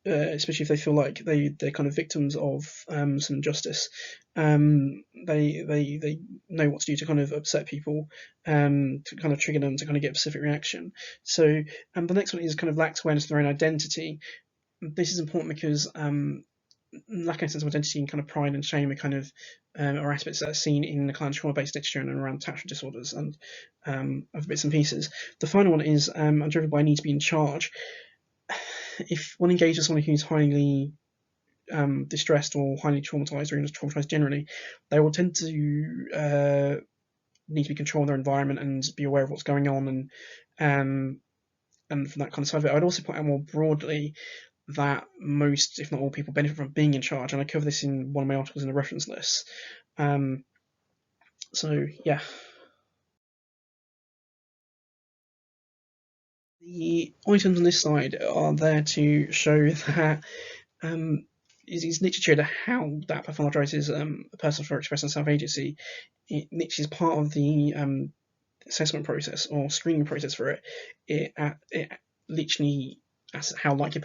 especially if they feel like they're kind of victims of some injustice, they know what to do to kind of upset people, to kind of trigger them to kind of get a specific reaction. So the next one is kind of lacks awareness of their own identity. This is important because lack of sense of identity and kind of pride and shame are kind of are aspects that are seen in the kind of trauma-based literature and around attachment disorders and other bits and pieces. The final one is I'm driven by a need to be in charge. If one engages with someone who's highly distressed or highly traumatized or even traumatized generally, they will tend to need to be controlling their environment and be aware of what's going on, and from that kind of side of it. I'd also point out more broadly that most, if not all, people benefit from being in charge, and I cover this in one of my articles in the reference list. So yeah. The items on this slide are there to show that is literature to how that pathologizes a person for expressing self-agency. It literally is part of the assessment process or screening process for it. It literally asks how much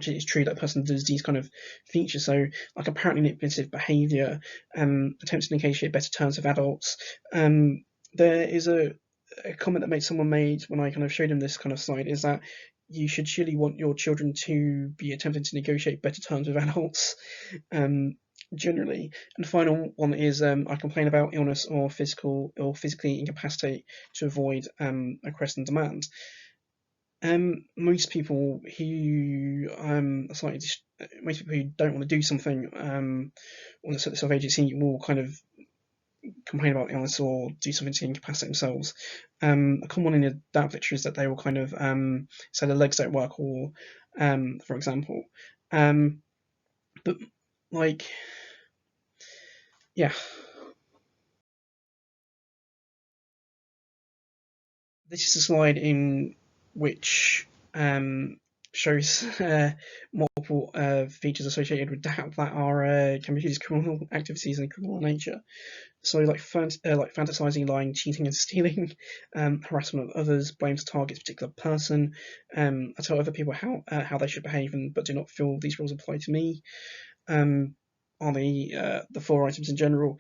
it is true that person does these kind of features. So like apparently manipulative behaviour, attempts to negotiate better terms with adults. There is a comment that someone made when I kind of showed him this kind of slide, is that you should surely want your children to be attempting to negotiate better terms with adults, generally. And the final one is I complain about illness or physically incapacitate to avoid a request and demand. Most people who most people who don't want to do something on a sort of agency will kind of complain about illness or do something to incapacitate themselves. A common one in the DAP literature is that they will kind of say their legs don't work, or for example. But like, yeah. This is a slide in which shows multiple features associated with DAP that are can be used as criminal activities and criminal in nature. So like fantasizing, lying, cheating, and stealing, harassment of others, blames targets a particular person. I tell other people how they should behave, but do not feel these rules apply to me. Are the 4 items in general.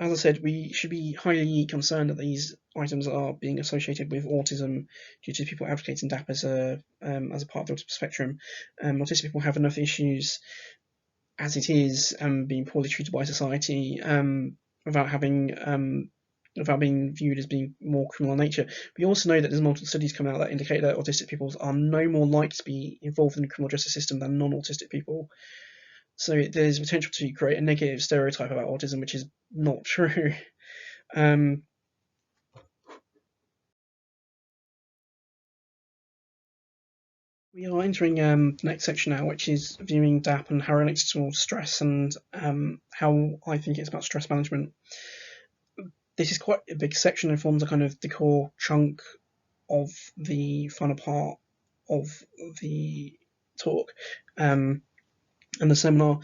As I said, we should be highly concerned that these items are being associated with autism due to people advocating DAP as a part of the autism spectrum. Autistic people have enough issues as it is, being poorly treated by society, without having without being viewed as being more criminal in nature. We also know that there's multiple studies coming out that indicate that autistic people are no more likely to be involved in the criminal justice system than non-autistic people. So there's potential to create a negative stereotype about autism, which is not true. Um, we are entering the next section now, which is viewing DAP and how it relates to stress, and how I think it's about stress management. This is quite a big section and forms a kind of the core chunk of the final part of the talk and the seminar.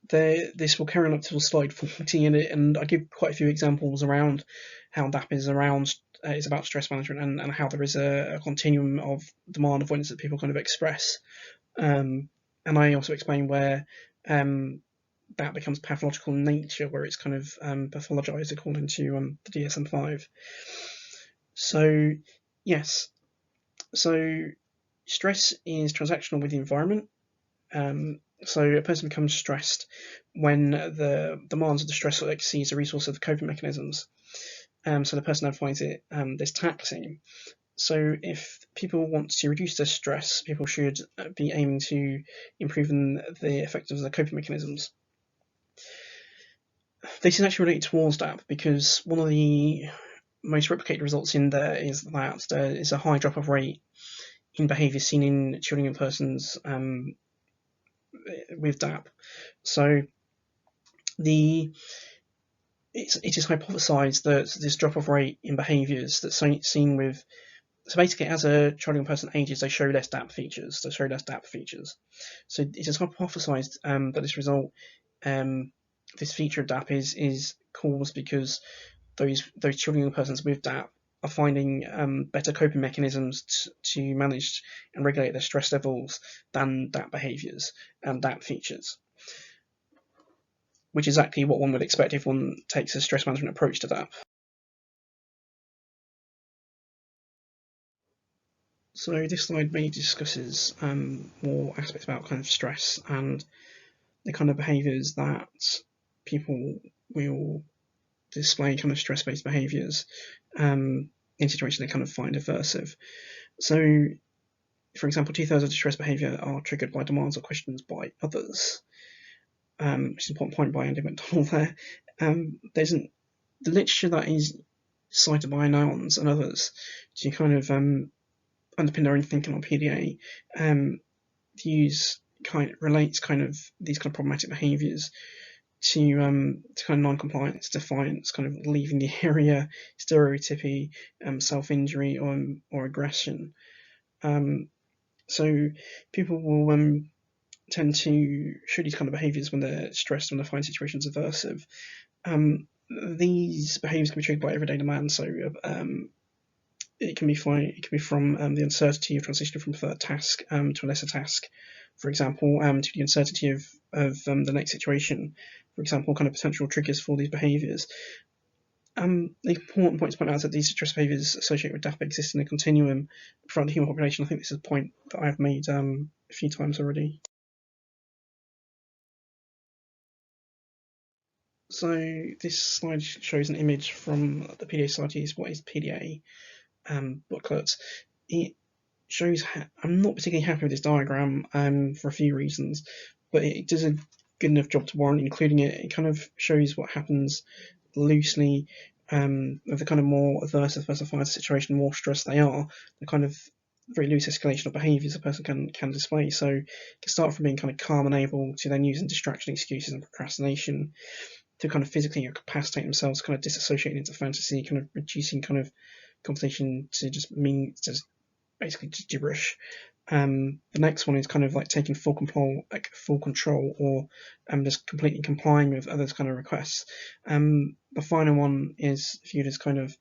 This will carry on up to slide 40 in it, and I give quite a few examples around how DAP is around. It's about stress management, and how there is a continuum of demand avoidance that people kind of express. And I also explain where that becomes pathological in nature, where it's kind of pathologized according to the DSM-5. So, yes, so stress is transactional with the environment. So a person becomes stressed when the demands of the stressor exceeds the resource of the coping mechanisms. So the person then finds it this taxing. So if people want to reduce their stress, people should be aiming to improve the effect of the coping mechanisms. This is actually related towards DAP because one of the most replicated results in there is that there is a high drop-off rate in behaviour seen in children and persons with DAP. So it is hypothesised that this drop-off rate in behaviours that's seen with, so basically as a child and person ages, they show less DAP features. So it is hypothesised that this result, this feature of DAP is caused because those children and persons with DAP are finding better coping mechanisms to manage and regulate their stress levels than DAP behaviours and DAP features, which is exactly what one would expect if one takes a stress management approach to DAP. So this slide mainly discusses more aspects about kind of stress and the kind of behaviours that people will display kind of stress-based behaviours in situations they kind of find aversive. So, for example, 2/3 of distress behaviour are triggered by demands or questions by others, which is an important point by Andy McDonald there. There's the literature that is cited by nouns and others to kind of underpin their own thinking on PDA, relates kind of these kind of problematic behaviours to kind of non-compliance, defiance, kind of leaving the area, stereotypy, self-injury, or aggression. So people will tend to show these kind of behaviours when they're stressed, when they find situations aversive. These behaviours can be triggered by everyday demand. So it can be from the uncertainty of transitioning from a third task to a lesser task, for example, to the uncertainty of the next situation, for example, kind of potential triggers for these behaviours. The important point to point out is that these stress behaviours associated with DAP exist in a continuum throughout the human population. I think this is a point that I've made a few times already. So this slide shows an image from the PDA Society's What is PDA booklet. It shows I'm not particularly happy with this diagram for a few reasons, but it does a good enough job to warrant including it. It kind of shows what happens loosely with the kind of more aversive specified situation, the more stressed they are, the kind of very loose escalation of behaviours a person can display. So it can start from being kind of calm and able to then using distraction, excuses, and procrastination to kind of physically incapacitate themselves, kind of disassociating into fantasy, kind of reducing kind of conversation to just basically just gibberish. The next one is kind of like taking full control, or just completely complying with others' kind of requests. The final one is viewed as kind of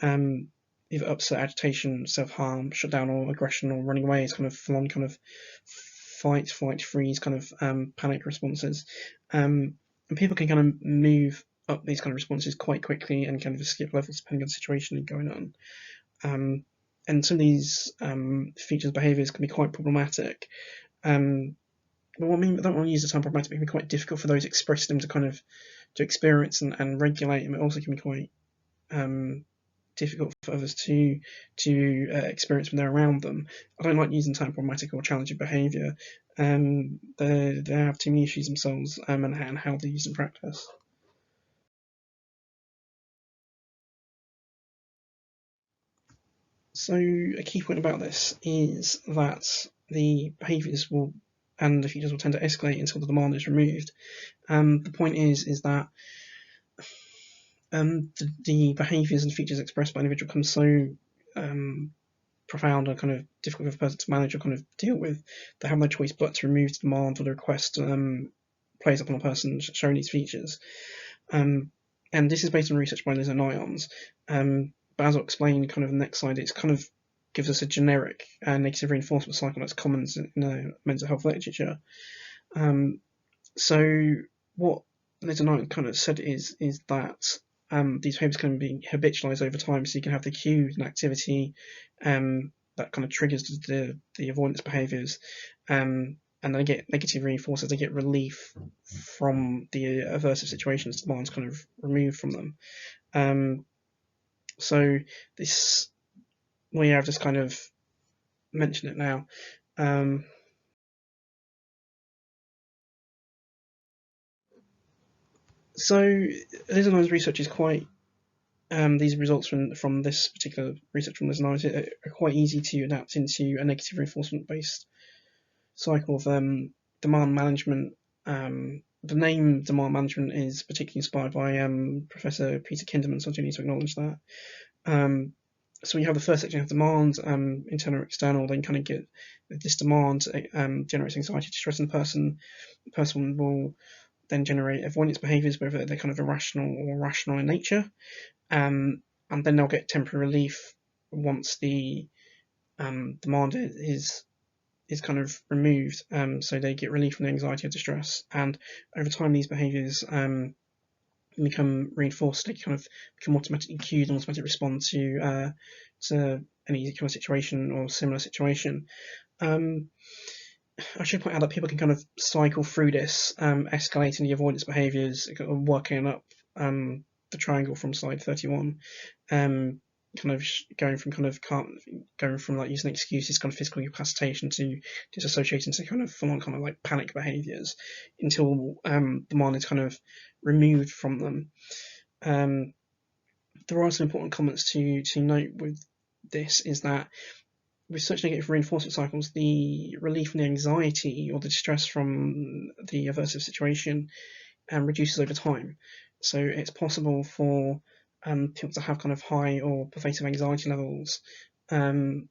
either upset, agitation, self-harm, shutdown, or aggression, or running away. It's kind of full-on kind of fight, flight, freeze, kind of panic responses. And people can kind of move up these kind of responses quite quickly and kind of skip levels depending on the situation going on. And some of these features, behaviours can be quite problematic. well, I mean, I don't want to use the term problematic, but it can be quite difficult for those expressing them to kind of to experience and regulate, and it also can be quite difficult for others to experience when they're around them. I don't like using the term problematic or challenging behaviour. They have too many issues themselves, and how they're used in practice. So a key point about this is that the behaviours will and the features will tend to escalate until the demand is removed. The point is that the behaviours and features expressed by an individual become so profound and kind of difficult for a person to manage or kind of deal with, they have no choice but to remove the demand or the request placed upon a person showing these features. And this is based on research by Liz and Ions. But as I'll explain kind of the next slide, it's kind of gives us a generic negative reinforcement cycle that's common in the mental health literature. So what Liz and Ions kind of said is that these behaviours can be habitualized over time, so you can have the cue and activity that kind of triggers the avoidance behaviours, and they get negative reinforcers. They get relief from the aversive situations. Demands kind of removed from them. So this, well, yeah, I've just kind of mentioned it now. So Liz and I's research is quite these results from this particular research from Liz and I's are quite easy to adapt into a negative reinforcement based cycle of demand management. The name demand management is particularly inspired by Professor Peter Kinderman, so I do need to acknowledge that. So you have the first section of demand, internal or external, then kind of get this demand generates anxiety, distress in the person. The person will then generate avoidance behaviours, whether they're kind of irrational or rational in nature. And then they'll get temporary relief once the demand is kind of removed. So they get relief from the anxiety or distress, and over time these behaviours become reinforced. They kind of become automatically cued and automatically respond to any kind of situation or similar situation. I should point out that people can kind of cycle through this, escalating the avoidance behaviours, working up the triangle from slide 31, kind of going from like using excuses, kind of physical incapacitation, to disassociating to kind of full on kind of like panic behaviours until demand is kind of removed from them. There are some important comments to note with this, is that with such negative reinforcement cycles, the relief from the anxiety or the distress from the aversive situation reduces over time. So it's possible for people to have kind of high or pervasive anxiety levels from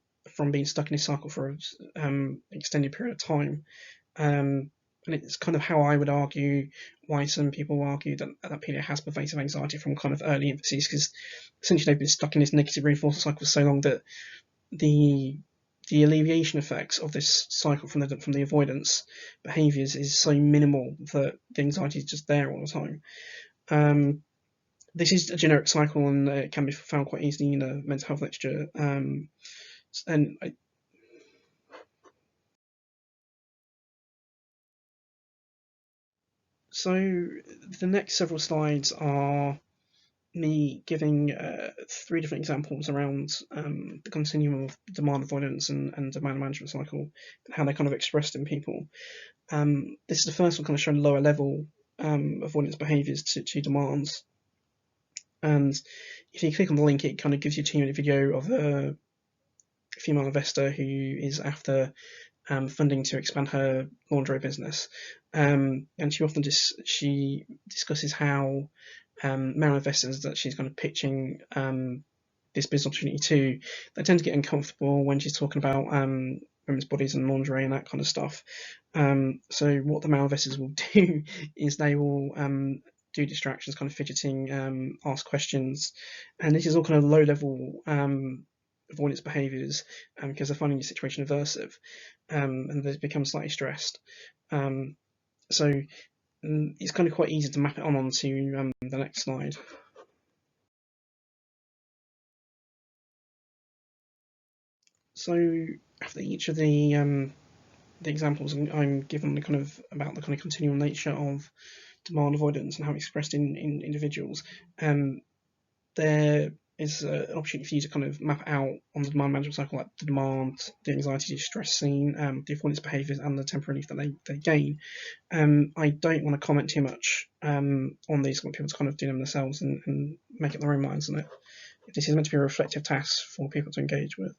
being stuck in this cycle for an extended period of time. And it's kind of how I would argue why some people argue that pedia has pervasive anxiety from kind of early infancy, because essentially they've been stuck in this negative reinforcement cycle for so long that the alleviation effects of this cycle from the avoidance behaviours is so minimal that the anxiety is just there all the time. This is a generic cycle, and it can be found quite easily in the mental health literature. So the next several slides are me giving 3 different examples around the continuum of demand avoidance and demand management cycle, and how they're kind of expressed in people. This is the first one, kind of showing lower level avoidance behaviours to demands. And if you click on the link, it kind of gives you a 2-minute video of a female investor who is after funding to expand her lingerie business. And she often she discusses how male investors that she's kind of pitching this business opportunity to, they tend to get uncomfortable when she's talking about women's bodies and lingerie and that kind of stuff. So what the male investors will do is they will do distractions, kind of fidgeting, ask questions, and this is all kind of low level avoidance behaviours because they're finding the situation aversive, and they become slightly stressed. So it's kind of quite easy to map it onto the next slide. So after each of the the examples I'm given about the kind of continual nature of demand avoidance and how it's expressed in individuals, there is an opportunity for you to kind of map out on the demand management cycle, like the demand, the anxiety, distress scene, the avoidance behaviours, and the temporary relief that they gain. I don't want to comment too much on these. I want people to kind of do them themselves and make up their own minds on it. This is meant to be a reflective task for people to engage with.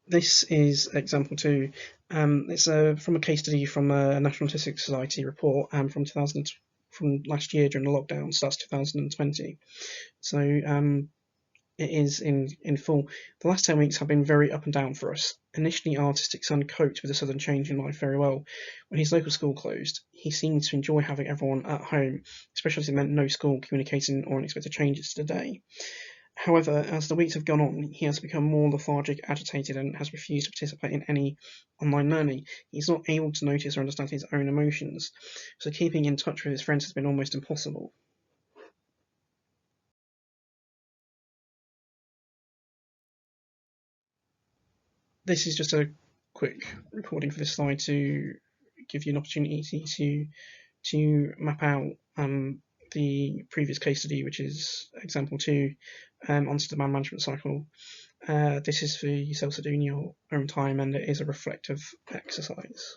This is example 2. It's from a case study from a National Autistic Society report from last year during the lockdown, so that's 2020. So it is in full. The last 10 weeks have been very up and down for us. Initially, our autistic son coped with the sudden change in life very well. When his local school closed, he seemed to enjoy having everyone at home, especially as it meant no school communicating or unexpected changes to the day. However, as the weeks have gone on, he has become more lethargic, agitated, and has refused to participate in any online learning. He's not able to notice or understand his own emotions, so keeping in touch with his friends has been almost impossible. This is just a quick recording for this slide to give you an opportunity to map out the previous case study, which is example 2, onto the demand management cycle. This is for yourselves to do in your own time, and it is a reflective exercise.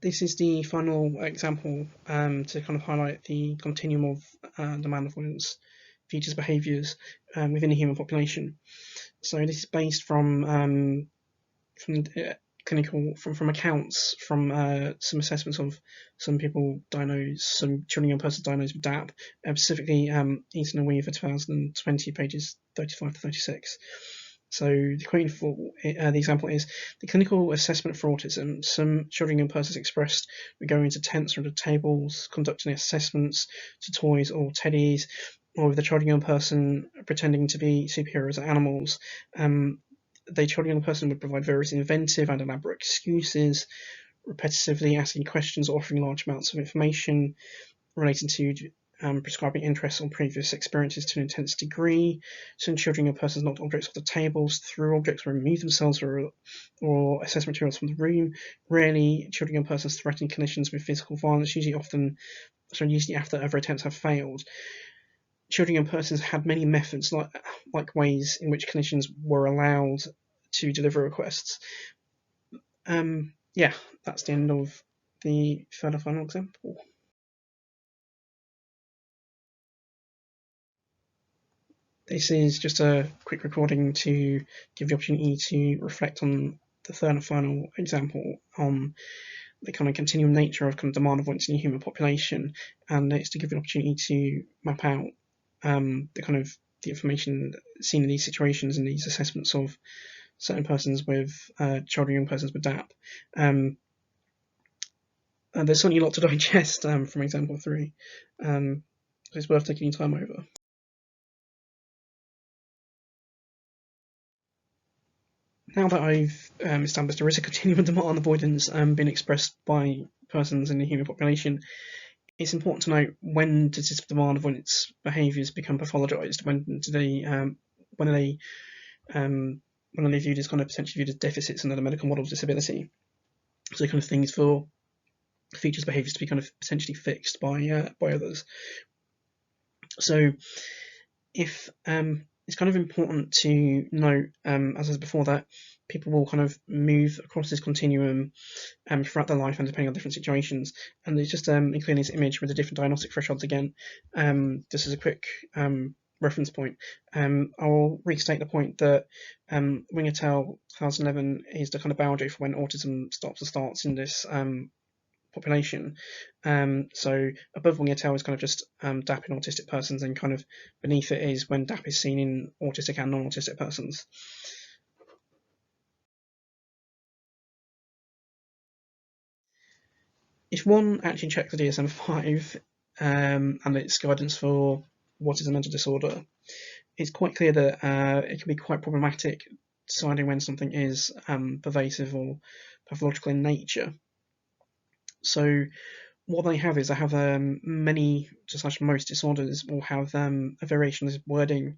This is the final example to kind of highlight the continuum of demand avoidance features, behaviours within the human population. So this is based from clinical from accounts from some assessments of some people diagnosed, some children and young persons diagnosed with DAP, specifically Eaton and Weaver 2020, pages 35 to 36. So the quote for the example is: the clinical assessment for autism. Some children and persons expressed were going into tents or under tables, conducting assessments to toys or teddies, or with the child and young person pretending to be superheroes or animals. The child and young person would provide various inventive and elaborate excuses, repetitively asking questions, offering large amounts of information relating to prescribing interests or previous experiences to an intense degree. Some children and persons knocked objects off the tables, threw objects, or removed themselves or assessed materials from the room. Rarely, children and persons threatened clinicians with physical violence, usually after other attempts have failed. Children and persons had many methods, like ways in which clinicians were allowed to deliver requests. Yeah, that's the end of the third and final example. This is just a quick recording to give the opportunity to reflect on the third and final example on the kind of continuum nature of kind of demand avoidance in the human population, and it's to give an opportunity to map out the kind of the information seen in these situations and these assessments of certain persons with children and young persons with DAP. And there's certainly a lot to digest from example 3. So it's worth taking your time over. Now that I've established there is a continuum of demand avoidance being expressed by persons in the human population, it's important to note, when does this demand avoidance behaviours become pathologised? When are they viewed as kind of potentially viewed as deficits under the medical model of disability? So kind of things for features, behaviours to be kind of potentially fixed by others. So if it's kind of important to note, as I said before, that people will kind of move across this continuum throughout their life and depending on different situations. And there's just including this image with the different diagnostic thresholds again. This is a quick reference point. I'll restate the point that Wing et al. 2011 is the kind of boundary for when autism starts in this population. So above Wing et al. Is kind of just DAP in autistic persons, and kind of beneath it is when DAP is seen in autistic and non-autistic persons. If one actually checks the DSM-5 and its guidance for what is a mental disorder, it's quite clear that it can be quite problematic deciding when something is pervasive or pathological in nature. So what they have is they have many, just like most disorders, will have a variation of this wording.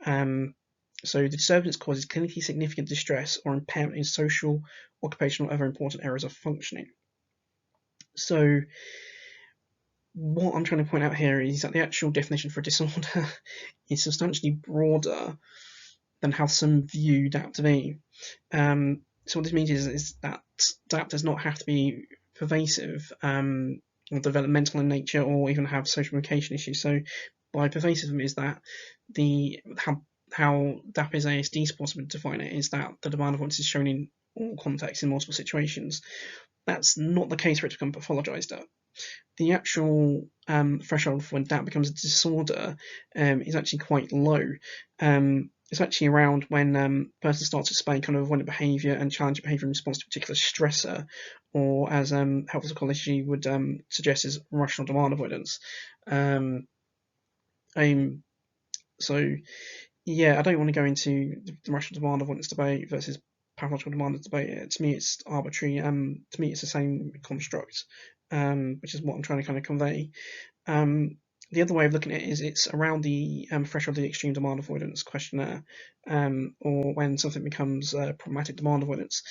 So the disturbance causes clinically significant distress or impairment in social, occupational, or other important areas of functioning. So what I'm trying to point out here is that the actual definition for a disorder is substantially broader than how some view DAP to be. So what this means is that DAP does not have to be pervasive or developmental in nature or even have social communication issues. So by pervasive is that how DAP is ASD is possible to define it is that the demand avoidance is shown in all contexts in multiple situations. That's not the case for it to become pathologized at. The actual threshold for when DAP becomes a disorder is actually quite low. It's actually around when a person starts to display kind of avoidant behaviour and challenging behaviour in response to a particular stressor, or as health psychology would suggest, is rational demand avoidance. So yeah, I don't want to go into the rational demand avoidance debate versus pathological demand debate. To me, it's arbitrary. To me, it's the same construct, which is what I'm trying to kind of convey. The other way of looking at it is it's around the threshold of the extreme demand avoidance questionnaire, or when something becomes problematic demand avoidance.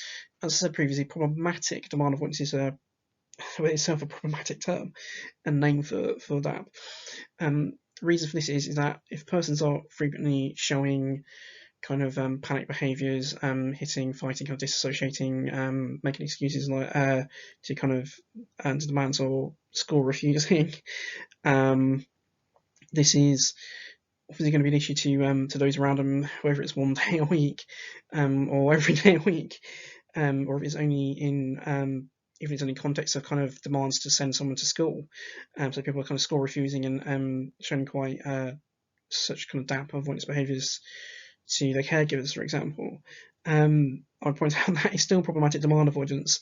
As I said previously, problematic demand avoidance is itself a problematic term and name for that. The reason for this is that if persons are frequently showing kind of panic behaviours, hitting, fighting, kind of disassociating, making excuses like to kind of to demands or school refusing, this is obviously going to be an issue to those around them, whether it's one day a week, or every day a week, or if it's only in if it's only context of kind of demands to send someone to school. So people are kind of school refusing and showing quite such kind of DAP avoidance behaviours to their caregivers, for example. I would point out that is still problematic demand avoidance.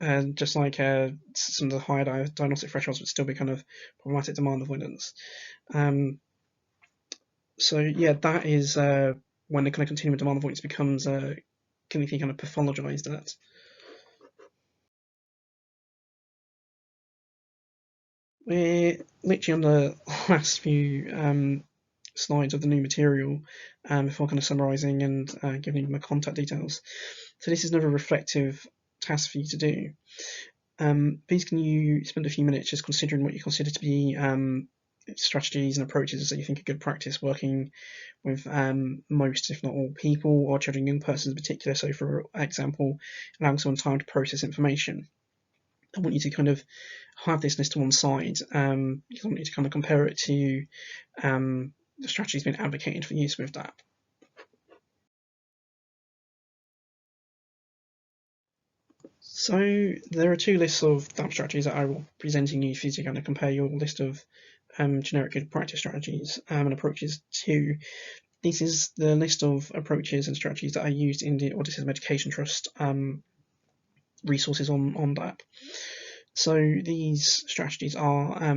Just like some of the higher diagnostic thresholds would still be kind of problematic demand avoidance. So yeah, that is when the kind of continuum of demand avoidance becomes clinically kind of pathologized at. We're literally on the last few slides of the new material before kind of summarising and giving you my contact details. So this is another reflective task for you to do. Please can you spend a few minutes just considering what you consider to be strategies and approaches that you think are good practice working with most, if not all, people or children and young persons in particular. So for example, allowing someone time to process information. I want you to kind of have this list to one side. I want you to kind of compare it to the strategies being advocated for use with that. So there are two lists of DAP strategies that I will be presenting you for you to kind of compare your list of generic good practice strategies and approaches to. This is the list of approaches and strategies that I used in the Autism Education Trust resources on DAP. So these strategies are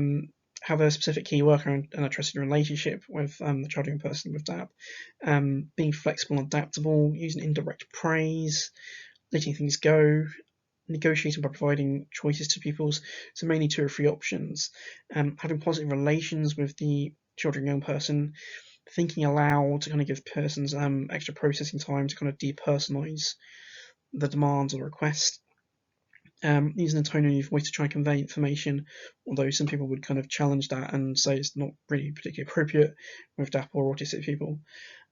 have a specific key worker and a trusted relationship with the child or young person with DAP, being flexible and adaptable, using indirect praise, letting things go, negotiating by providing choices to pupils, so mainly 2 or 3 options, having positive relations with the children and young person, thinking aloud to kind of give persons extra processing time to kind of depersonalize the demands or request, using a tone of voice to try and convey information, although some people would kind of challenge that and say it's not really particularly appropriate with DAP or autistic people.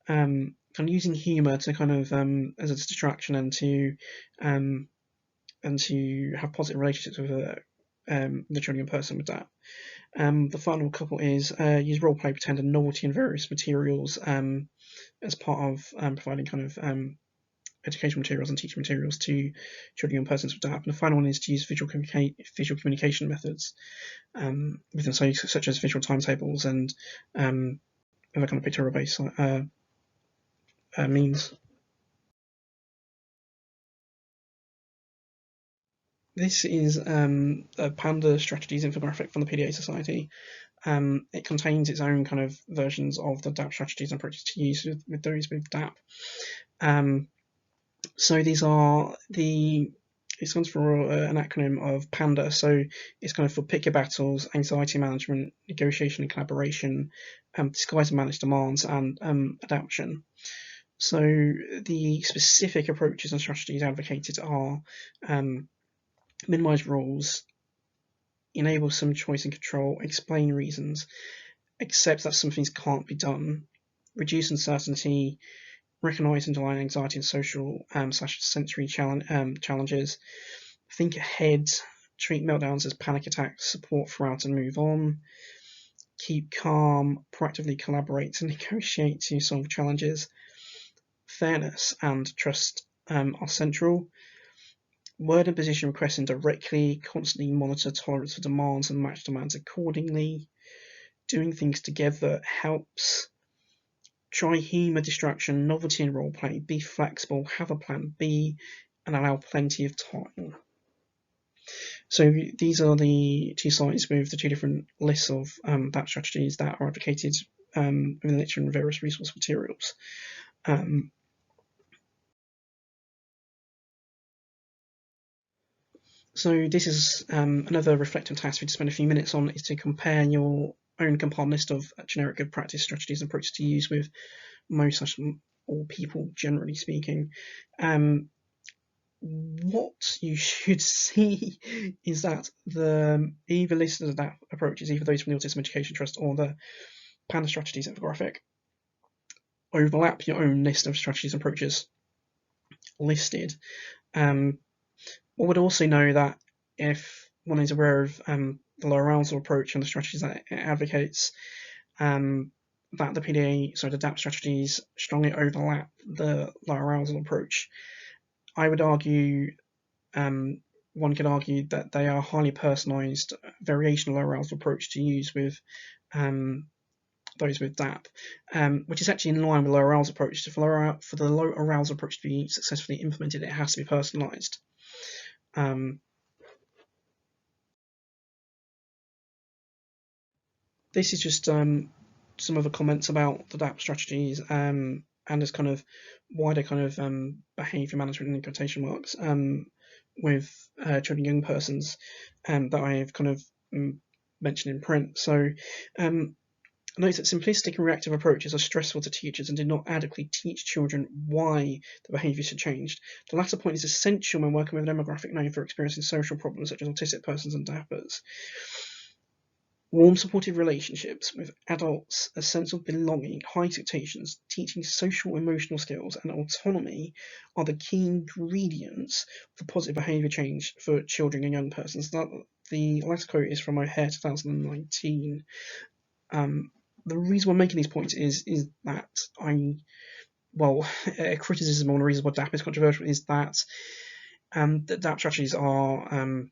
Kind of using humour to kind of as a distraction and to have positive relationships with the children and person with that. The final couple is use role play, pretend, and novelty in various materials as part of providing kind of educational materials and teaching materials to children and persons with DAP. And the final one is to use visual communication methods within, such as visual timetables and other kind of pictorial-based means. This is a Panda Strategies infographic from the PDA Society. It contains its own kind of versions of the DAP strategies and approaches to use with those with DAP. So these are the it stands for an acronym of PANDA. So it's kind of for pick your battles, anxiety management, negotiation and collaboration, disguise and manage demands, and adaptation. So the specific approaches and strategies advocated are minimize rules, enable some choice and control, explain reasons, accept that some things can't be done, reduce uncertainty, recognize underlying anxiety and social / sensory challenges, think ahead, treat meltdowns as panic attacks, support throughout and move on, keep calm, proactively collaborate and negotiate to solve challenges, fairness and trust are central. Word and position requesting directly, constantly monitor tolerance for demands and match demands accordingly. Doing things together helps. Try humour, distraction, novelty in roleplay, be flexible, have a plan B, and allow plenty of time. So these are the two sites with the two different lists of DAP strategies that are advocated in the literature and various resource materials. So this is another reflective task for you to spend a few minutes on, is to compare your own compiled list of generic good practice strategies and approaches to use with most or people, generally speaking. What you should see is that the either list of that approaches, either those from the Autism Education Trust or the PANDA strategies infographic, overlap your own list of strategies and approaches listed. One would also know that if one is aware of the low arousal approach and the strategies that it advocates, that the DAP strategies strongly overlap the low arousal approach. I would argue, one could argue that they are a highly personalised variation of low arousal approach to use with those with DAP, which is actually in line with low arousal approach. So for the low arousal approach to be successfully implemented, it has to be personalised. This is just some of the comments about the DAP strategies and this kind of wider kind of behaviour management in quotation marks with children and young persons that I've kind of mentioned in print. So note that simplistic and reactive approaches are stressful to teachers and do not adequately teach children why the behaviour should change. The latter point is essential when working with a demographic known for experiencing social problems such as autistic persons and DAPers. Warm, supportive relationships with adults, a sense of belonging, high expectations, teaching social emotional skills, and autonomy are the key ingredients for positive behaviour change for children and young persons. The last quote is from O'Hare 2019. The reason we're making these points is that a criticism on the reason why DAP is controversial is that the DAP strategies are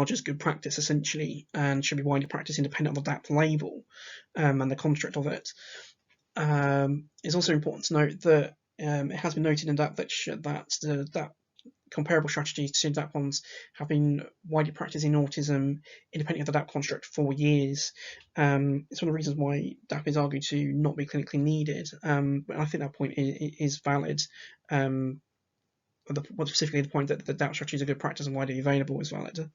just good practice essentially and should be widely practiced independent of the DAP label and the construct of it. It's also important to note that it has been noted in DAP that the DAP comparable strategies to DAP ones have been widely practiced in autism independently of the DAP construct for years. It's one of the reasons why DAP is argued to not be clinically needed, but I think that point is valid. Specifically the point that the DAP strategies are good practice and widely available is valid.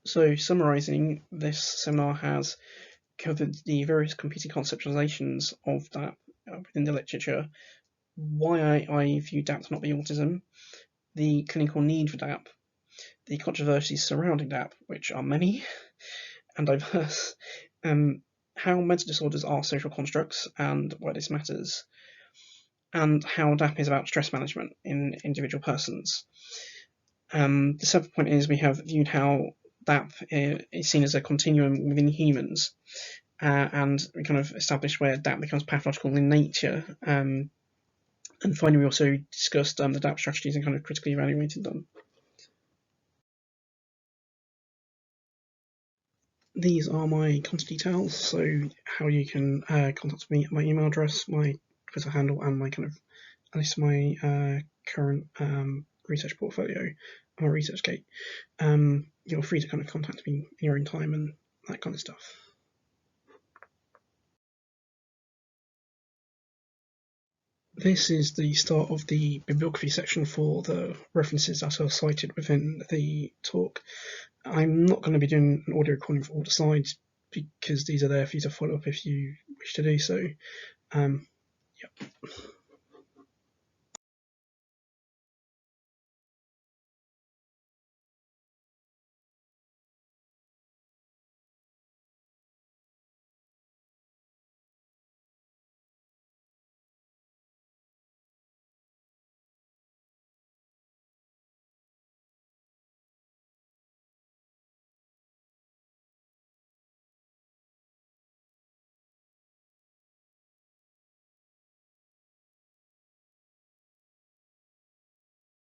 So summarising, this seminar has covered the various competing conceptualizations of DAP within the literature, why I view DAP to not be autism, the clinical need for DAP, the controversies surrounding DAP, which are many and diverse, how mental disorders are social constructs and why this matters, and how DAP is about stress management in individual persons. The seventh point is we have viewed how DAP is seen as a continuum within humans, and we kind of established where DAP becomes pathological in nature. And finally, we also discussed the DAP strategies and kind of critically evaluated them. These are my contact details, so how you can contact me at my email address, my Twitter handle, and my kind of at least my current research portfolio and my ResearchGate. You're free to kind of contact me in your own time and that kind of stuff. this is the start of the bibliography section for the references that are cited within the talk. I'm not going to be doing an audio recording for all the slides because these are there for you to follow up if you wish to do so. Yep.